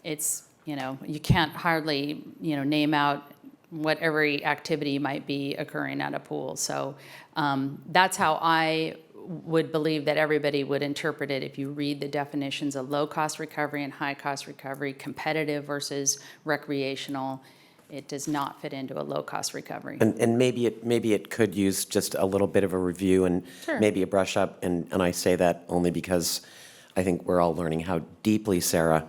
It's, you can't hardly, name out what every activity might be occurring at a pool. So that's how I would believe that everybody would interpret it if you read the definitions of low-cost recovery and high-cost recovery, competitive versus recreational. It does not fit into a low-cost recovery. And maybe it could use just a little bit of a review and Sure. maybe a brush up. And I say that only because I think we're all learning how deeply Sarah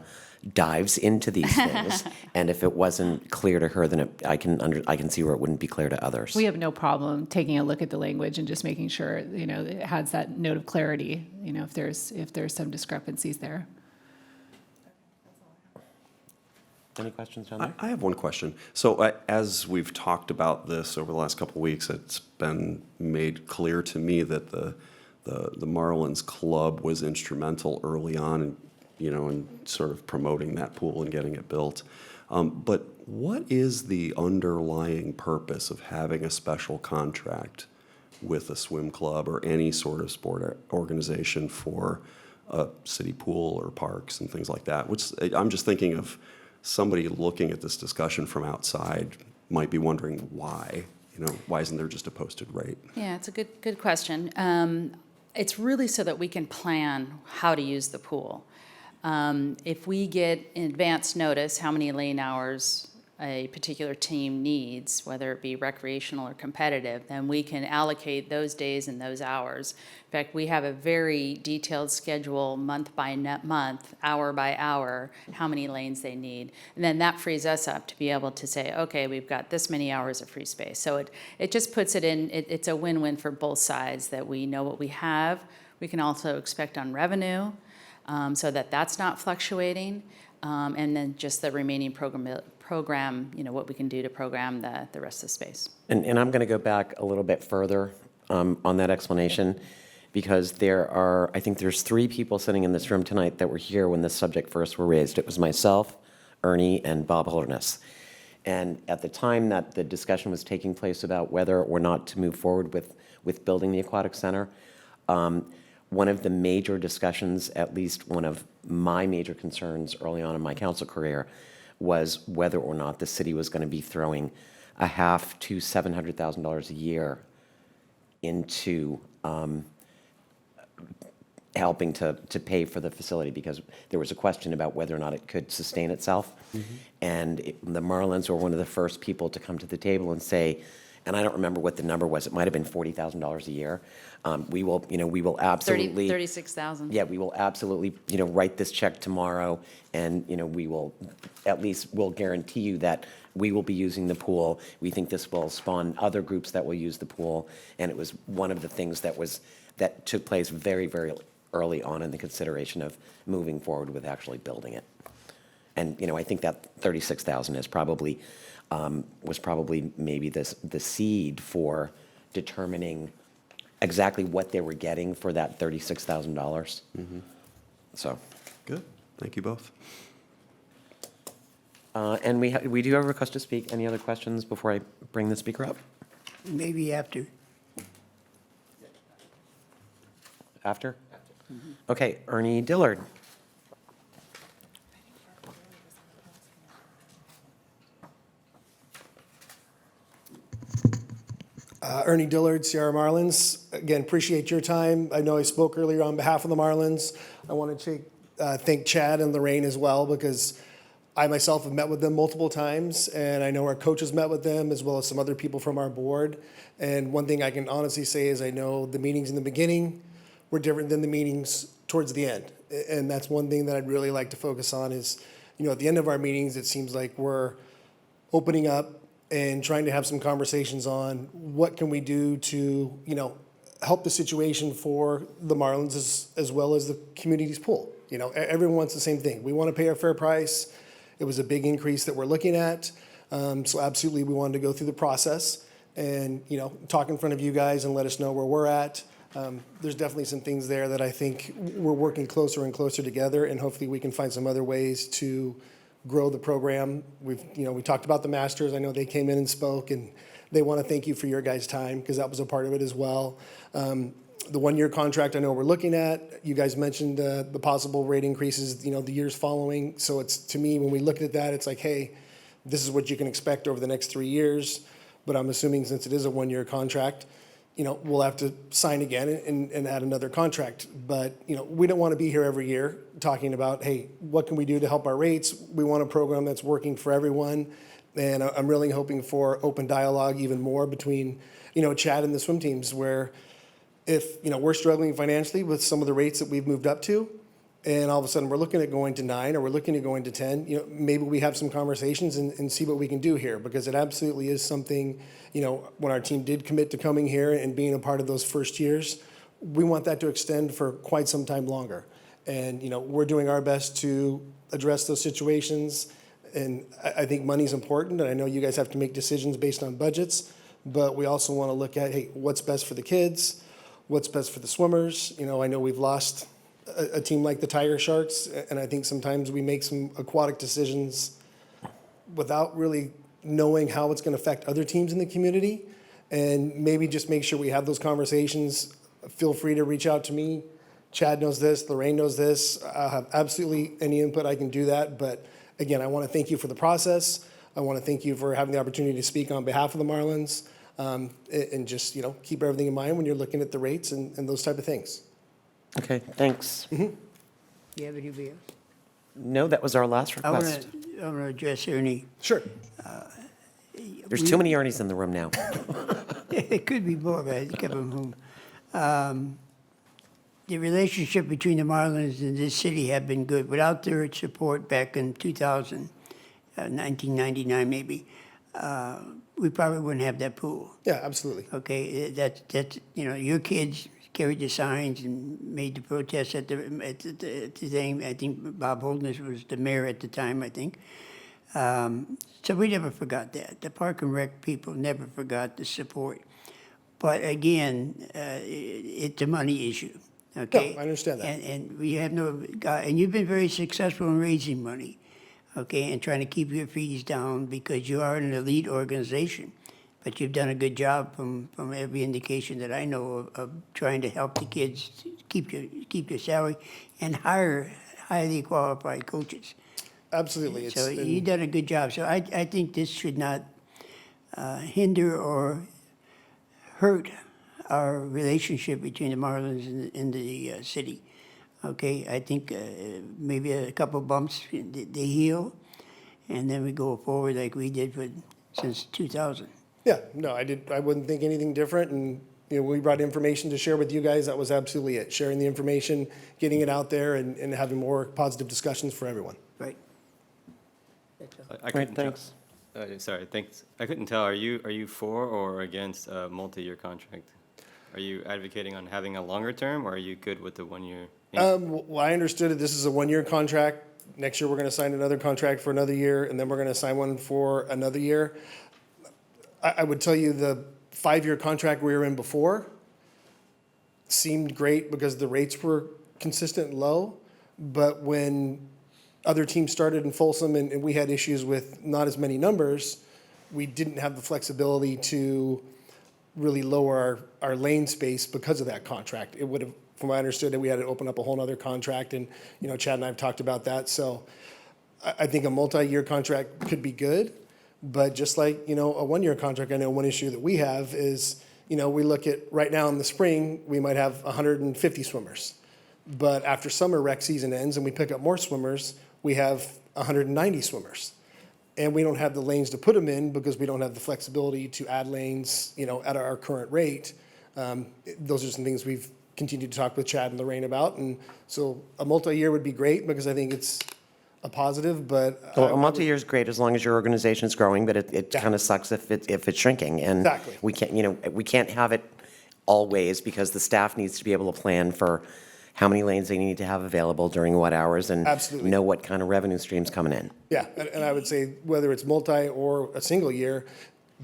dives into these things. And if it wasn't clear to her, then I can see where it wouldn't be clear to others. We have no problem taking a look at the language and just making sure, it has that note of clarity, if there's some discrepancies there. Any questions down there? I have one question. So as we've talked about this over the last couple of weeks, it's been made clear to me that the Marlins Club was instrumental early on in sort of promoting that pool and getting it built. But what is the underlying purpose of having a special contract with a swim club or any sort of sport organization for a city pool or parks and things like that? I'm just thinking of somebody looking at this discussion from outside might be wondering why, why isn't there just a posted rate? Yeah, it's a good question. It's really so that we can plan how to use the pool. If we get in advance notice how many lane hours a particular team needs, whether it be recreational or competitive, then we can allocate those days and those hours. In fact, we have a very detailed schedule, month by month, hour by hour, how many lanes they need. And then that frees us up to be able to say, okay, we've got this many hours of free space. So it just puts it in, it's a win-win for both sides, that we know what we have. We can also expect on revenue, so that that's not fluctuating. And then just the remaining program, what we can do to program the rest of the space. And I'm going to go back a little bit further on that explanation, because I think there's 3 people sitting in this room tonight that were here when this subject first were raised. It was myself, Ernie, and Bob Holderness. And at the time that the discussion was taking place about whether or not to move forward with building the Aquatic Center, one of the major discussions, at least one of my major concerns early on in my council career, was whether or not the city was going to be throwing $500,000 to $700,000 a year into helping to pay for the facility, because there was a question about whether or not it could sustain itself. And the Marlins were one of the first people to come to the table and say, and I don't remember what the number was, it might have been $40,000 a year. We will absolutely. 36,000. Yeah, we will absolutely, write this check tomorrow, and, we'll guarantee you that we will be using the pool. We think this will spawn other groups that will use the pool. And it was one of the things that took place very, very early on in the consideration of moving forward with actually building it. And, I think that 36,000 is probably, was probably maybe the seed for determining exactly what they were getting for that $36,000. So. Good. Thank you both. And we do have a request to speak. Any other questions before I bring the speaker up? Maybe after. After? Okay, Ernie Dillard. Ernie Dillard, Sierra Marlins. Again, appreciate your time. I know I spoke earlier on behalf of the Marlins. I want to thank Chad and Lorraine as well, because I myself have met with them multiple times, and I know our coaches met with them as well as some other people from our board. And one thing I can honestly say is I know the meetings in the beginning were different than the meetings towards the end. And that's one thing that I'd really like to focus on is, at the end of our meetings, it seems like we're opening up and trying to have some conversations on what can we do to, help the situation for the Marlins as well as the community's pool. Everyone wants the same thing. We want to pay our fair price. It was a big increase that we're looking at. So absolutely, we wanted to go through the process and, talk in front of you guys and let us know where we're at. There's definitely some things there that I think we're working closer and closer together, and hopefully we can find some other ways to grow the program. We talked about the Masters. I know they came in and spoke, and they want to thank you for your guys' time, because that was a part of it as well. The 1-year contract I know we're looking at, you guys mentioned the possible rate increases, the years following. So it's, to me, when we looked at that, it's like, hey, this is what you can expect over the next 3 years. But I'm assuming since it is a 1-year contract, we'll have to sign again and add another contract. But, we don't want to be here every year talking about, hey, what can we do to help our rates? We want a program that's working for everyone. And I'm really hoping for open dialogue even more between, Chad and the swim teams, where if, we're struggling financially with some of the rates that we've moved up to, and all of a sudden we're looking at going to 9 or we're looking at going to 10, maybe we have some conversations and see what we can do here, because it absolutely is something, when our team did commit to coming here and being a part of those first years, we want that to extend for quite some time longer. And, we're doing our best to address those situations. And I think money's important, and I know you guys have to make decisions based on budgets, but we also want to look at, hey, what's best for the kids? What's best for the swimmers? I know we've lost a team like the Tiger Sharks, and I think sometimes we make some aquatic decisions without really knowing how it's going to affect other teams in the community. And maybe just make sure we have those conversations. Feel free to reach out to me. Chad knows this, Lorraine knows this. I'll have absolutely any input I can do that. But again, I want to thank you for the process. I want to thank you for having the opportunity to speak on behalf of the Marlins. And just, keep everything in mind when you're looking at the rates and those type of things. Okay, thanks. Do you have anybody else? No, that was our last I want request. to address Ernie. Sure. There's too many Ernies in the room now. It could be more, but I kept them home. The relationship between the Marlins and this city have been good. Without their support back in 2000, 1999 maybe, we probably wouldn't have that pool. Yeah, absolutely. Okay, that's your kids carried the signs and made the protests at the thing. I think Bob Holdness was the mayor at the time, I think. So we never forgot that. The Park and Rec people never forgot the support. But again, it's a money issue, okay? No, I understand that. And we have and you've been very successful in raising money, okay, and trying to keep your fees down because you are an elite organization. But you've done a good job from every indication that I know of trying to help the kids keep your salary and hire highly qualified coaches. Absolutely. So you've done a good job. So I think this should not hinder or hurt our relationship between the Marlins and the city. Okay, I think maybe a couple bumps, they heal, and then we go forward like we did since 2000. Yeah, no, I wouldn't think anything different, and, we brought information to share with you guys. That was absolutely it, sharing the information, getting it out there, and having more positive discussions for everyone. Right. I Great, couldn't thanks. sorry, thanks. I couldn't tell, are you for or against a multi-year contract? Are you advocating on having a longer term, or are you good with the 1 year? Well, I understood that this is a 1-year contract. Next year, we're going to sign another contract for another year, and then we're going to sign one for another year. I would tell you the 5-year contract we were in before seemed great because the rates were consistent and low. But when other teams started in Folsom and we had issues with not as many numbers, we didn't have the flexibility to really lower our lane space because of that contract. It would have, from what I understood, that we had to open up a whole other contract, and Chad and I have talked about that. So I think a multi-year contract could be good, but just like a 1-year contract, I know one issue that we have is we look at right now in the spring we might have 150 swimmers, but after summer rec season ends and we pick up more swimmers, we have 190 swimmers. And we don't have the lanes to put them in because we don't have the flexibility to add lanes, at our current rate. Those are some things we've continued to talk with Chad and Lorraine about. And so a multi-year would be great because I think it's a positive, but. Well, a multi-year is great as long as your organization's growing, but it kind of sucks if it's shrinking. And Exactly. we can't have it always because the staff needs to be able to plan for how many lanes they need to have available during what hours and Absolutely. know what kind of revenue streams coming in. Yeah, and I would say whether it's multi or a single year,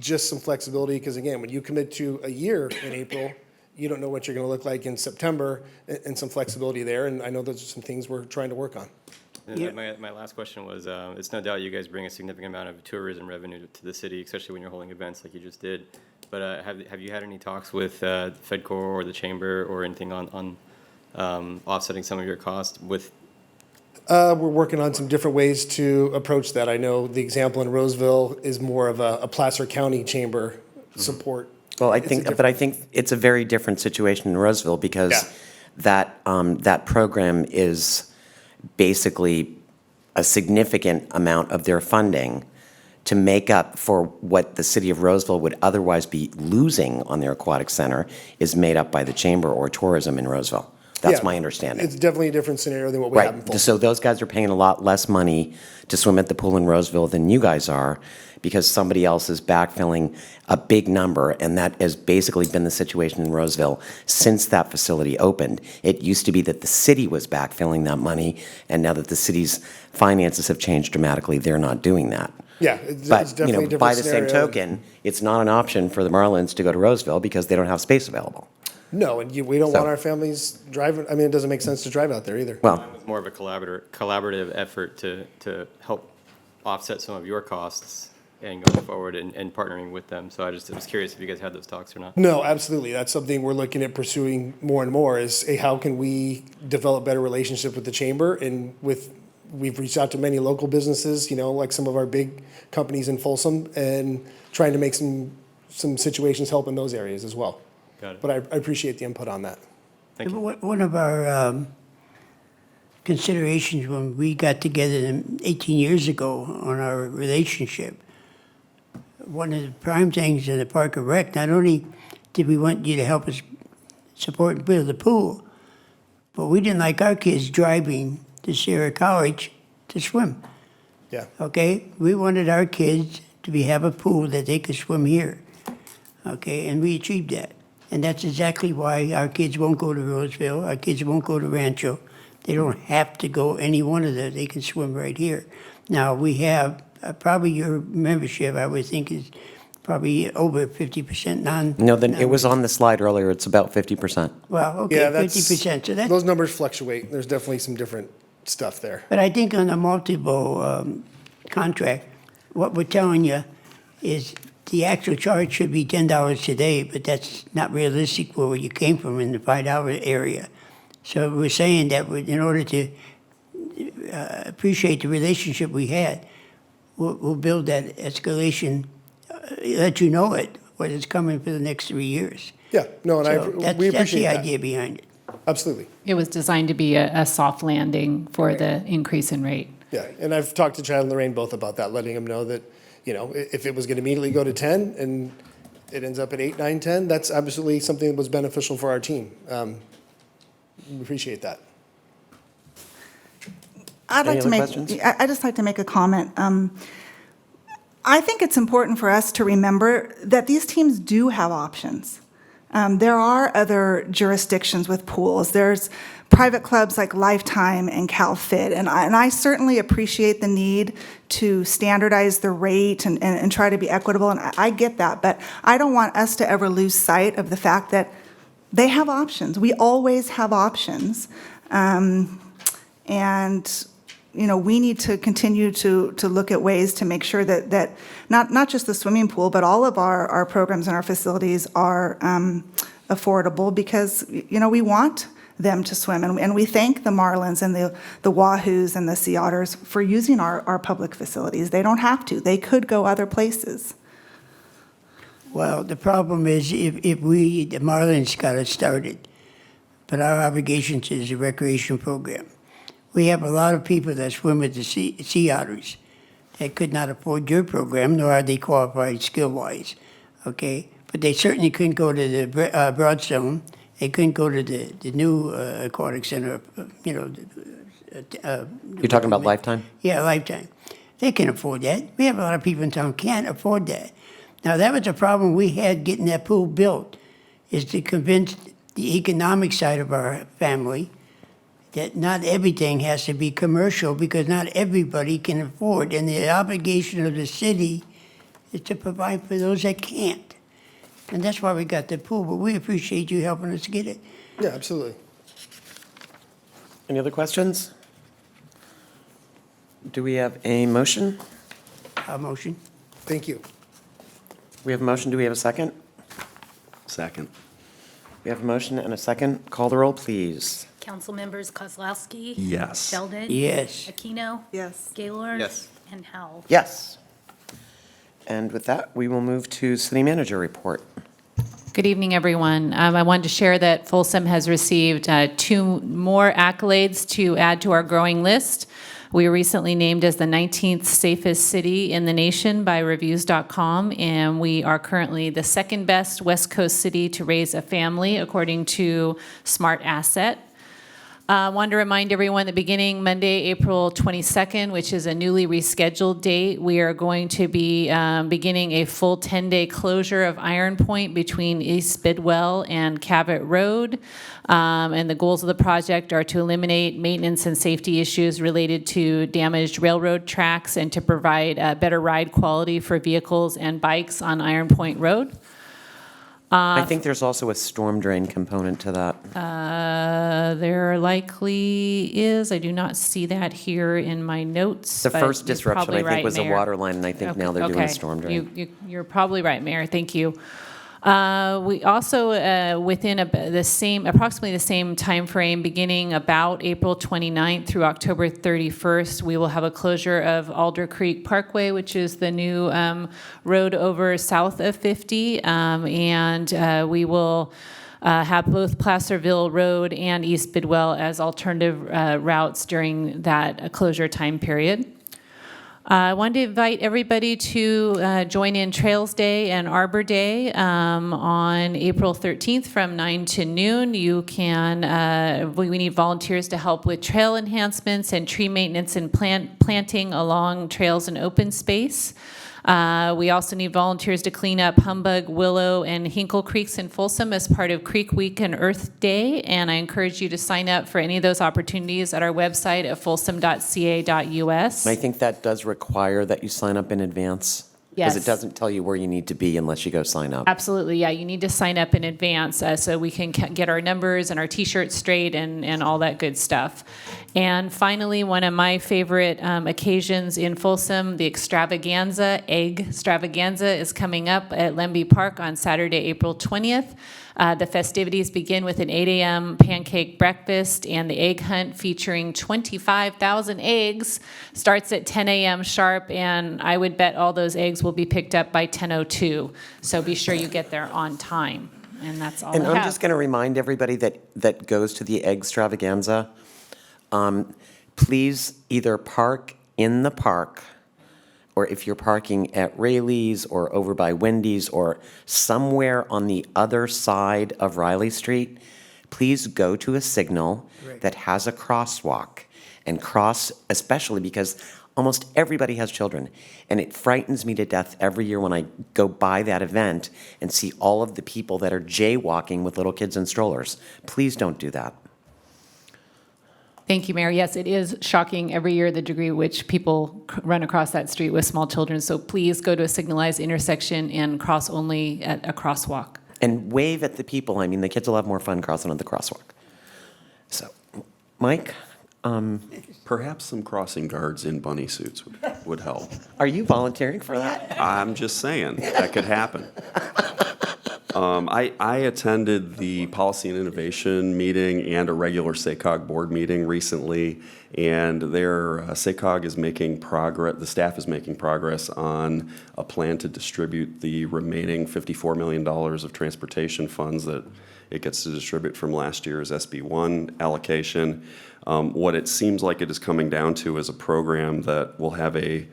just some flexibility, because again, when you commit to a year in April, you don't know what you're going to look like in September, and some flexibility there, and I know those are some things we're trying to work on. And my last question was, it's no doubt you guys bring a significant amount of tourism revenue to the city, especially when you're holding events like you just did. But have you had any talks with FedCor or the Chamber or anything on offsetting some of your costs with? We're working on some different ways to approach that. I know the example in Roseville is more of a Placer County Chamber support. Well, I It's a think, but I think it's a very different situation in Roseville because Yeah. that program is basically a significant amount of their funding to make up for what the city of Roseville would otherwise be losing on their aquatic center is made up by the chamber or tourism in Roseville. That's Yeah, my understanding. It's definitely a different scenario than what we have in Right, Folsom. so those guys are paying a lot less money to swim at the pool in Roseville than you guys are because somebody else is backfilling a big number, and that has basically been the situation in Roseville since that facility opened. It used to be that the city was backfilling that money, and now that the city's finances have changed dramatically, they're not doing that. Yeah, it's But, definitely a different by the same scenario. token, it's not an option for the Marlins to go to Roseville because they don't have space available. No, and we don't So- want our families driving, I mean, it doesn't make sense to drive out there either. Well, It's more of a collaborative effort to help offset some of your costs and going forward and partnering with them. So I was curious if you guys had those talks or not. No, absolutely. That's something we're looking at pursuing more and more is, hey, how can we develop better relationships with the chamber and we've reached out to many local businesses, like some of our big companies in Folsom and trying to make some some situations help in those areas as well. Got it. But I appreciate the input on that. Thank you. One of our considerations when we got together 18 years ago on our relationship, one of the prime things in the Park and Rec, not only did we want you to help us support and build the pool, but we didn't like our kids driving to Sierra College to swim. Yeah. Okay? We wanted our kids to have a pool that they could swim here. Okay? And we achieved that. And that's exactly why our kids won't go to Roseville, our kids won't go to Rancho. They don't have to go any one of those. They can swim right here. Now, we have, probably your membership, I would think, is probably over 50% non. No, then it was on the slide earlier, it's about 50%. Well, okay, Yeah, that's, 50%. So that's, those numbers fluctuate. There's definitely some different stuff there. but I think on a multiple contract, what we're telling you is the actual charge should be $10 today, but that's not realistic where you came from in the $5 area. So we're saying that in order to appreciate the relationship we had, we'll build that escalation, let you know what is coming for the next 3 years. Yeah, no, and So we that's appreciate the that. idea behind it. Absolutely. It was designed to be a soft landing for the increase in rate. Yeah, and I've talked to Chad and Lorraine both about that, letting them know that, you know, if it was going to immediately go to 10 and it ends up at 8, 9, 10, that's absolutely something that was beneficial for our team. We appreciate that. I'd Any like to other make, questions? I just like to make a comment. I think it's important for us to remember that these teams do have options. There are other jurisdictions with pools. There's private clubs like Lifetime and CalFit, and I certainly appreciate the need to standardize the rate and try to be equitable, and I get that, but I don't want us to ever lose sight of the fact that they have options. We always have options. And, you know, we need to continue to look at ways to make sure that not just the swimming pool, but all of our programs and our facilities are affordable because, you know, we want them to swim. And we thank the Marlins and the Wahoos and the Sea Otters for using our public facilities. They don't have to. They could go other places. Well, the problem is if the Marlins got it started, but our obligations is a recreation program. We have a lot of people that swim with the sea otters that could not afford your program, nor are they qualified skill-wise, okay? But they certainly couldn't go to the Broadstone. They couldn't go to the new Aquatic Center, you know. You're talking about Lifetime? Yeah, Lifetime. They can afford that. We have a lot of people in town can't afford that. Now, that was a problem we had getting that pool built, is to convince the economic side of our family that not everything has to be commercial because not everybody can afford. And the obligation of the city is to provide for those that can't. And that's why we got the pool, but we appreciate you helping us get it. Yeah, absolutely. Any other questions? Do we have a motion? A motion. Thank you. We have a motion. Do we have a second? Second. We have a motion and a second. Call the roll, please. Council members Kozlowski. Yes. Sheldon. Yes. Aquino. Yes. Gaylord. Yes. And Howell. Yes. And with that, we will move to city manager report. Good evening, everyone. I wanted to share that Folsom has received 2 more accolades to add to our growing list. We were recently named as the 19th safest city in the nation by reviews.com, and we are currently the 2nd best West Coast city to raise a family, according to Smart Asset. I wanted to remind everyone that beginning Monday, April 22nd, which is a newly rescheduled date, we are going to be beginning a full 10-day closure of Iron Point between East Bidwell and Cabot Road. And the goals of the project are to eliminate maintenance and safety issues related to damaged railroad tracks and to provide better ride quality for vehicles and bikes on Iron Point Road. I think there's also a storm drain component to that. There likely is. I do not see that here in my notes. The but first you're disruption, probably I think, right, was a Mayor. water line, and I think now they're doing a storm drain. You're probably right, Mayor. Thank you. We also, within approximately the same time frame, beginning about April 29th through October 31st, we will have a closure of Alder Creek Parkway, which is the new road over south of 50, and we will have both Placerville Road and East Bidwell as alternative routes during that closure time period. I wanted to invite everybody to join in Trails Day and Arbor Day on April 13th from 9 to noon. You can, we need volunteers to help with trail enhancements and tree maintenance and planting along trails and open space. We also need volunteers to clean up Humbug, Willow, and Hinkle Creeks in Folsom as part of Creek Week and Earth Day, and I encourage you to sign up for any of those opportunities at our website at folsom.ca.us. I think that does require that you sign up in advance. Yes. Because it doesn't tell you where you need to be unless you go sign up. Absolutely, yeah, you need to sign up in advance so we can get our numbers and our T-shirts straight and all that good stuff. And finally, one of my favorite occasions in Folsom, the Egg Extravaganza is coming up at Lemby Park on Saturday, April 20th. The festivities begin with an 8 a.m. pancake breakfast, and the egg hunt featuring 25,000 eggs starts at 10 a.m. sharp, and I would bet all those eggs will be picked up by 10:02. So be sure you get there on time. And that's all And I I'm have. just going to remind everybody that goes to the Egg Extravaganza, please either park in the park, or if you're parking at Rayleigh's or over by Wendy's or somewhere on the other side of Riley Street, please go to a signal that has a crosswalk and cross, especially because almost everybody has children. And it frightens me to death every year when I go by that event and see all of the people that are jaywalking with little kids in strollers. Please don't do that. Thank you, Mayor. Yes, it is shocking every year the degree which people run across that street with small children. So please go to a signalized intersection and cross only at a crosswalk. And wave at the people. I mean, the kids will have more fun crossing on the crosswalk. So, Mike? Perhaps some crossing guards in bunny suits would help. Are you volunteering for that? I'm just saying, that could happen. I attended the Policy and Innovation meeting and a regular SACOG board meeting recently, and their SACOG is making progress, the staff is making progress on a plan to distribute the remaining $54 million of transportation funds that it gets to distribute from last year's SB1 allocation. What it seems like it is coming down to is a program that will have a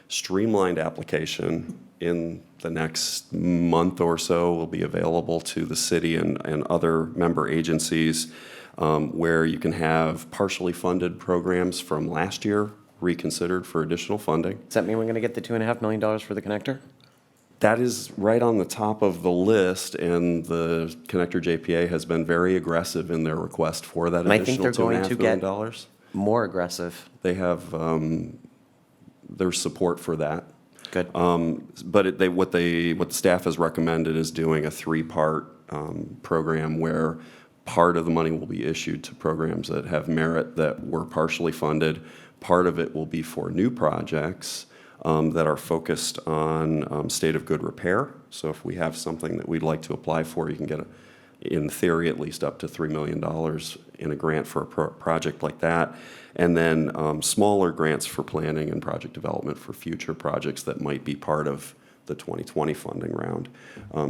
streamlined application in the next month or so, will be available to the city and other member agencies, where you can have partially funded programs from last year reconsidered for additional funding. Does that mean we're going to get the $2.5 million for the connector? That is right on the top of the list, and the Connector JPA has been very aggressive in their request for that And I think additional they're going to $2.5 get million. more aggressive. They have their support for that. Good. But what the staff has recommended is doing a three-part program where part of the money will be issued to programs that have merit that were partially funded. Part of it will be for new projects that are focused on state of good repair. So if we have something that we'd like to apply for, you can get, in theory, at least up to $3 million in a grant for a project like that. And then smaller grants for planning and project development for future projects that might be part of the 2020 funding round.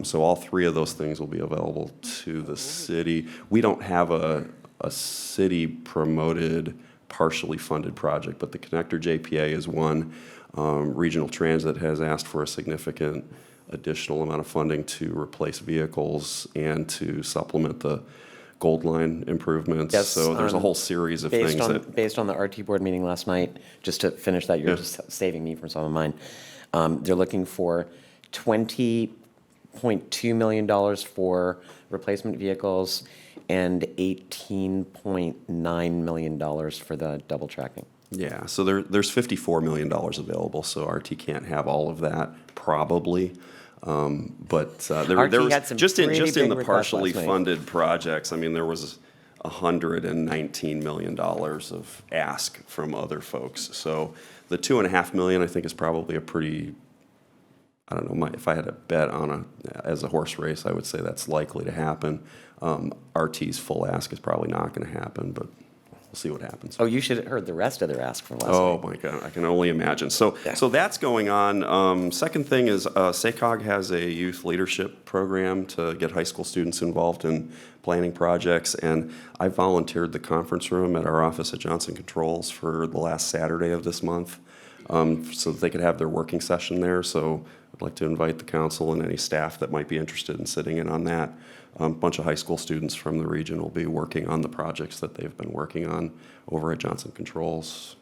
So all three of those things will be available to the city. We don't have a city-promoted, partially funded project, but the Connector JPA is one. Regional Transit has asked for a significant additional amount of funding to replace vehicles and to supplement the Gold Line improvements. Yes, so there's a whole series of things that... Based on the RT board meeting last night, just to finish that, you're just saving me from some of mine. They're looking for $20.2 million for replacement vehicles and $18.9 million for the double tracking. Yeah, so there's $54 million available, so RT can't have all of that, probably. But there was, just in the partially funded projects, I mean, there was $119 million of ask from other folks. So the $2.5 million, I think, is probably a pretty I don't know, if I had a bet on as a horse race, I would say that's likely to happen. RT's full ask is probably not going to happen, but we'll see what happens. Oh, you should have heard the rest of their ask from last Oh, week. my God, I can only imagine. So that's going on. Second thing is SACOG has a youth leadership program to get high school students involved in planning projects, and I volunteered the conference room at our office at Johnson Controls for the last Saturday of this month, so that they could have their working session there. So I'd like to invite the council and any staff that might be interested in sitting in on that. A bunch of high school students from the region will be working on the projects that they've been working on over at Johnson Controls.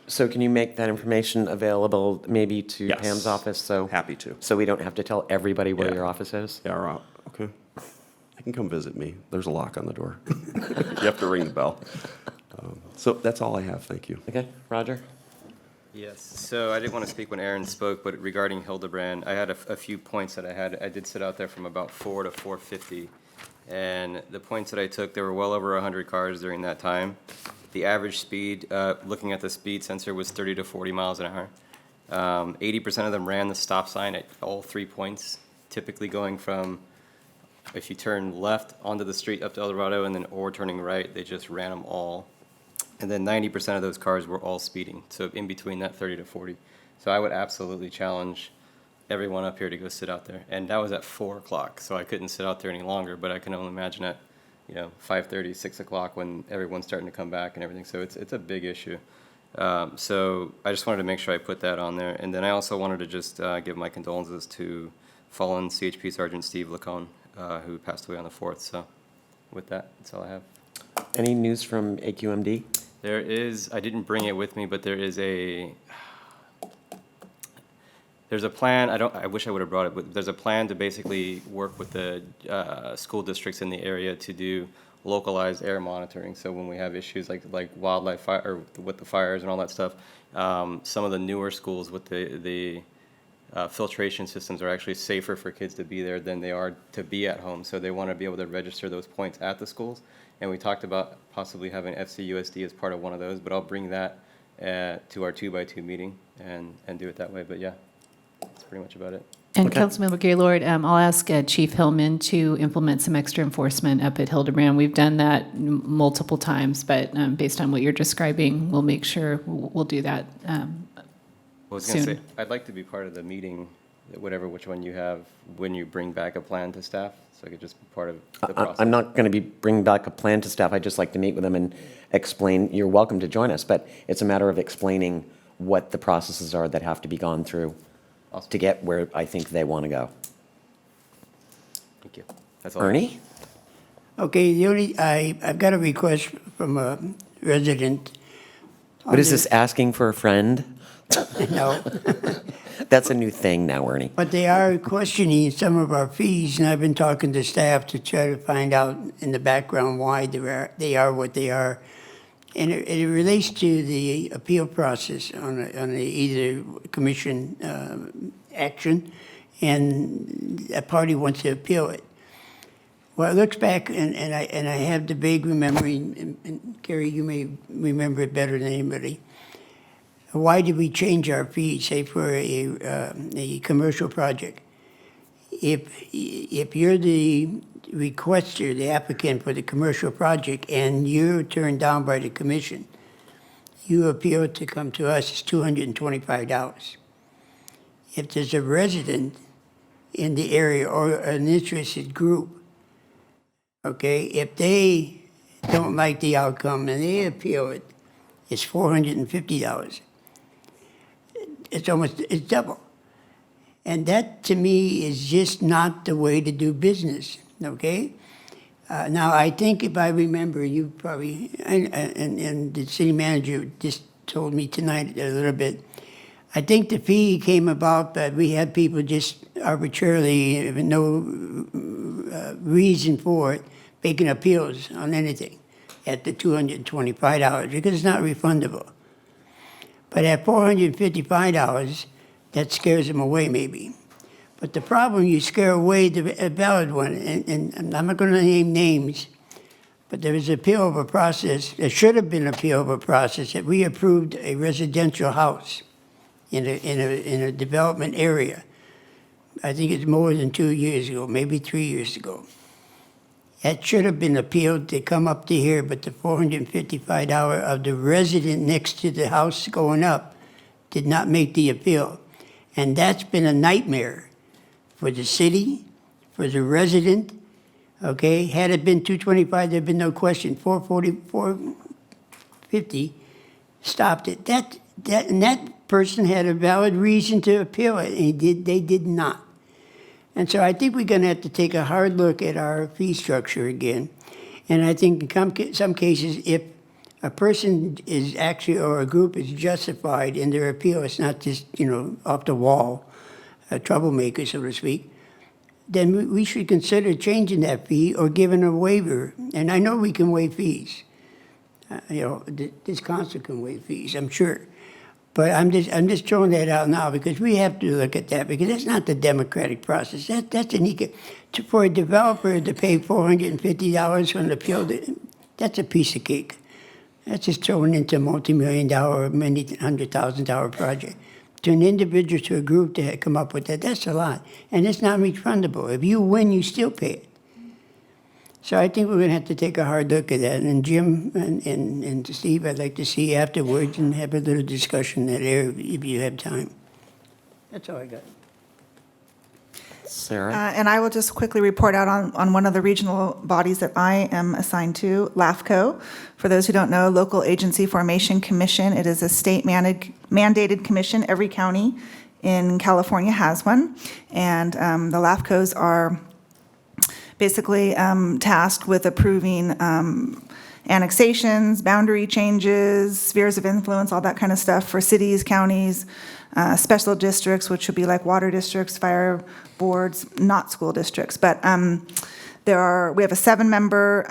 So can you make that information available maybe to Yes. Pam's office? So Happy to. So we don't have to tell everybody where Yeah. your office is? Yeah, okay. You can come visit me. There's a lock on the door. You have to ring the bell. So that's all I have. Thank you. Okay, Roger? Yes, so I didn't want to speak when Aaron spoke, but regarding Hildebrand, I had a few points that I did sit out there from about 4 to 4:50. And the points that I took, there were well over 100 cars during that time. The average speed, looking at the speed sensor, was 30 to 40 miles an hour. 80% of them ran the stop sign at all 3 points, typically going from, if you turn left onto the street up to El Dorado and then or turning right, they just ran them all. And then 90% of those cars were all speeding, so in between that 30 to 40. So I would absolutely challenge everyone up here to go sit out there. And that was at 4 o'clock, so I couldn't sit out there any longer, but I can only imagine at 5:30, 6 o'clock when everyone's starting to come back and everything. So it's a big issue. So I just wanted to make sure I put that on there. And then I also wanted to just give my condolences to fallen CHP Sergeant Steve Lacone, who passed away on the 4th. So with that, that's all I have. Any news from AQMD? There is, I didn't bring it with me, but there's a plan, I wish I would have brought it, but there's a plan to basically work with the school districts in the area to do localized air monitoring. So when we have issues like wildlife fire, or with the fires and all that stuff, some of the newer schools with the filtration systems are actually safer for kids to be there than they are to be at home. So they want to be able to register those points at the schools. And we talked about possibly having FCUSD as part of one of those, but I'll bring that to our 2x2 meeting and do it that way. But yeah, that's pretty much about it. And Councilmember Gaylord, I'll ask Chief Hillman to implement some extra enforcement up at Hildebrand. We've done that multiple times, but based on what you're describing, we'll make sure we'll do that I was going to soon. say, I'd like to be part of the meeting, which one you have, when you bring back a plan to staff, so I could just be part of the process. I'm not going to be bringing back a plan to staff. I'd just like to meet with them and explain. You're welcome to join us, but it's a matter of explaining what the processes are that have to be gone through to get where I think they want to go. Thank you. That's all. Ernie? Okay, I've got a request from a resident. What is this, asking for a friend? No. That's a new thing now, Ernie. But they are questioning some of our fees, and I've been talking to staff to try to find out in the background why they are what they are. And it relates to the appeal process on the either commission action, and a party wants to appeal it. Well, it looks back, and I have the vague memory, and Gary, you may remember it better than anybody. Why did we change our fees, say, for a commercial project? If you're the requester, the applicant for the commercial project, and you're turned down by the commission, you appeal to come to us, it's $225. If there's a resident in the area or an interested group, okay, if they don't like the outcome and they appeal it, it's $450. It's double. And that, to me, is just not the way to do business, okay? Now, I think if I remember, you probably, and the city manager just told me tonight a little bit, I think the fee came about that we had people just arbitrarily, with no reason for it, making appeals on anything at the $225 because it's not refundable. But at $455, that scares them away maybe. But the problem, you scare away the valid one, and I'm not going to name names, but there was an appeal of a process, there should have been an appeal of a process that we approved a residential house in a development area I think it's more than 2 years ago, maybe 3 years ago. That should have been appealed to come up to here, but the $455 of the resident next to the house going up did not make the appeal. And that's been a nightmare for the city, for the resident, okay? Had it been 225, there'd been no question. 450 stopped it. And that person had a valid reason to appeal it, and they did not. And so I think we're going to have to take a hard look at our fee structure again. And I think in some cases, if a person is actually, or a group is justified in their appeal, it's not just, off the wall, a troublemaker, so to speak, then we should consider changing that fee or giving a waiver. And I know we can waive fees. This council can waive fees, I'm sure. But I'm just throwing that out now because we have to look at that because that's not the democratic process. That's for a developer to pay $450 for an appeal. That's a piece of cake. That's just throwing into a multi-million-dollar, many $100,000 project. To an individual, to a group to come up with that, that's a lot, and it's not refundable. If you win, you still pay it. So I think we're going to have to take a hard look at that. And Jim and Steve, I'd like to see afterwards and have a little discussion in that area if you have time. That's all I got. Sarah? And I will just quickly report out on one of the regional bodies that I am assigned to, LAFCO. For those who don't know, Local Agency Formation Commission. It is a state-mandated commission. Every county in California has one. And the LAFCOs are basically tasked with approving annexations, boundary changes, spheres of influence, all that kind of stuff for cities, counties, special districts, which would be like water districts, fire boards, not school districts. But we have a 7-member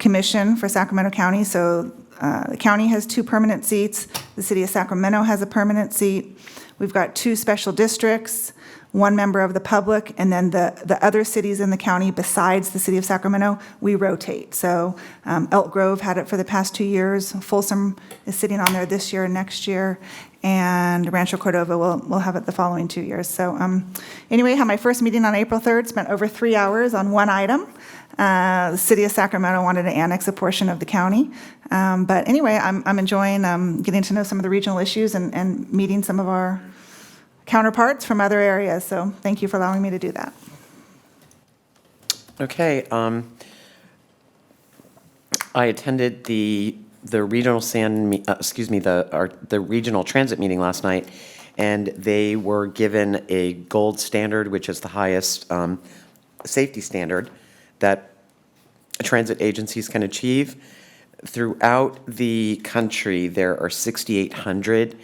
commission for Sacramento County. So the county has 2 permanent seats. The city of Sacramento has a permanent seat. We've got 2 special districts, 1 member of the public, and then the other cities in the county besides the city of Sacramento, we rotate. So Elk Grove had it for the past 2 years. Folsom is sitting on there this year and next year. And Rancho Cordova will have it the following 2 years. So anyway, I had my first meeting on April 3rd, spent over 3 hours on one item. The city of Sacramento wanted to annex a portion of the county. But anyway, I'm enjoying getting to know some of the regional issues and meeting some of our counterparts from other areas. So thank you for allowing me to do that. Okay. I attended the regional the regional transit meeting last night, and they were given a gold standard, which is the highest safety standard that transit agencies can achieve. Throughout the country, there are 6,800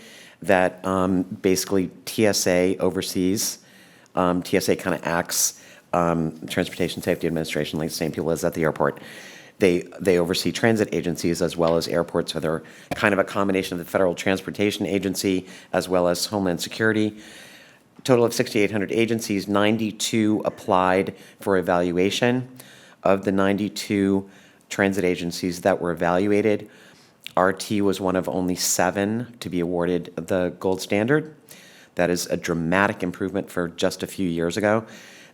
that basically TSA oversees. TSA kind of acts, Transportation Safety Administration, like the same people as at the airport. They oversee transit agencies as well as airports, so they're kind of a combination of the Federal Transportation Agency as well as Homeland Security. Total of 6,800 agencies, 92 applied for evaluation. Of the 92 transit agencies that were evaluated, RT was one of only 7 to be awarded the gold standard. That is a dramatic improvement for just a few years ago.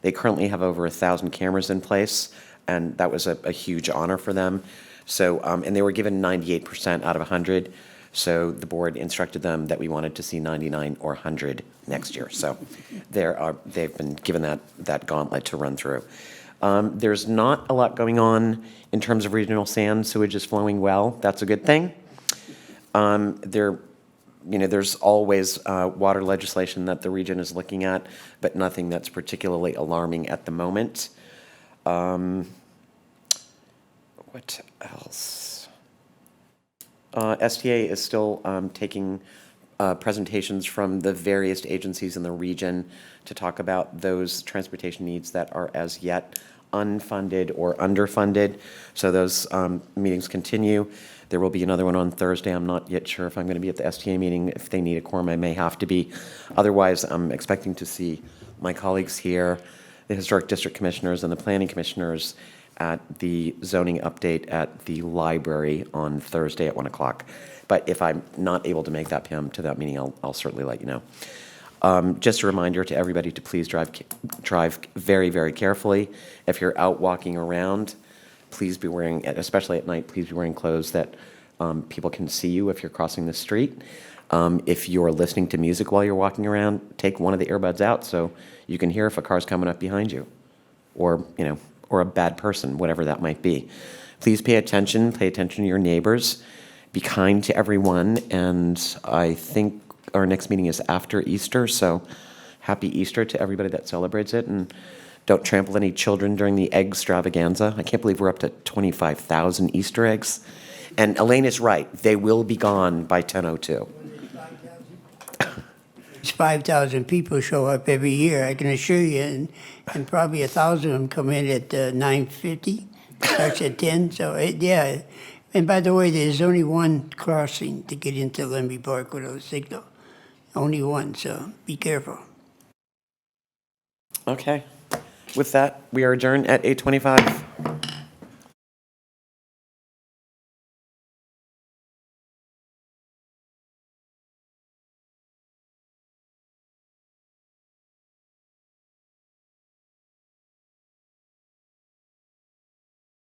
They currently have over 1,000 cameras in place, and that was a huge honor for them. So, and they were given 98% out of 100. So the board instructed them that we wanted to see 99 or 100 next year. So they've been given that gauntlet to run through. There's not a lot going on in terms of regional sand. Sewage is flowing well. That's a good thing. There's always water legislation that the region is looking at, but nothing that's particularly alarming at the moment. What else? STA is still taking presentations from the various agencies in the region to talk about those transportation needs that are as yet unfunded or underfunded. So those meetings continue. There will be another one on Thursday. I'm not yet sure if I'm going to be at the STA meeting. If they need a quorum, I may have to be. Otherwise, I'm expecting to see my colleagues here, the Historic District Commissioners and the Planning Commissioners at the zoning update at the library on Thursday at 1 o'clock. But if I'm not able to make that, Pam, to that meeting, I'll certainly let you know. Just a reminder to everybody to please drive very, very carefully. If you're out walking around, please be wearing, especially at night, please be wearing clothes that people can see you if you're crossing the street. If you're listening to music while you're walking around, take one of the earbuds out so you can hear if a car's coming up behind you, or, or a bad person, whatever that might be. Please pay attention to your neighbors, be kind to everyone, and I think our next meeting is after Easter, so happy Easter to everybody that celebrates it, and don't trample any children during the egg extravaganza. I can't believe we're up to 25,000 Easter eggs. And Elaine is right, they will be gone by 10:02. 5,000 people show up every year, I can assure you, and probably 1,000 of them come in at 9:50, starts at 10, so yeah. And by the way, there's only one crossing to get into Lemby Park without a signal. Only one, so be careful. Okay. With that, we are adjourned at 8:25.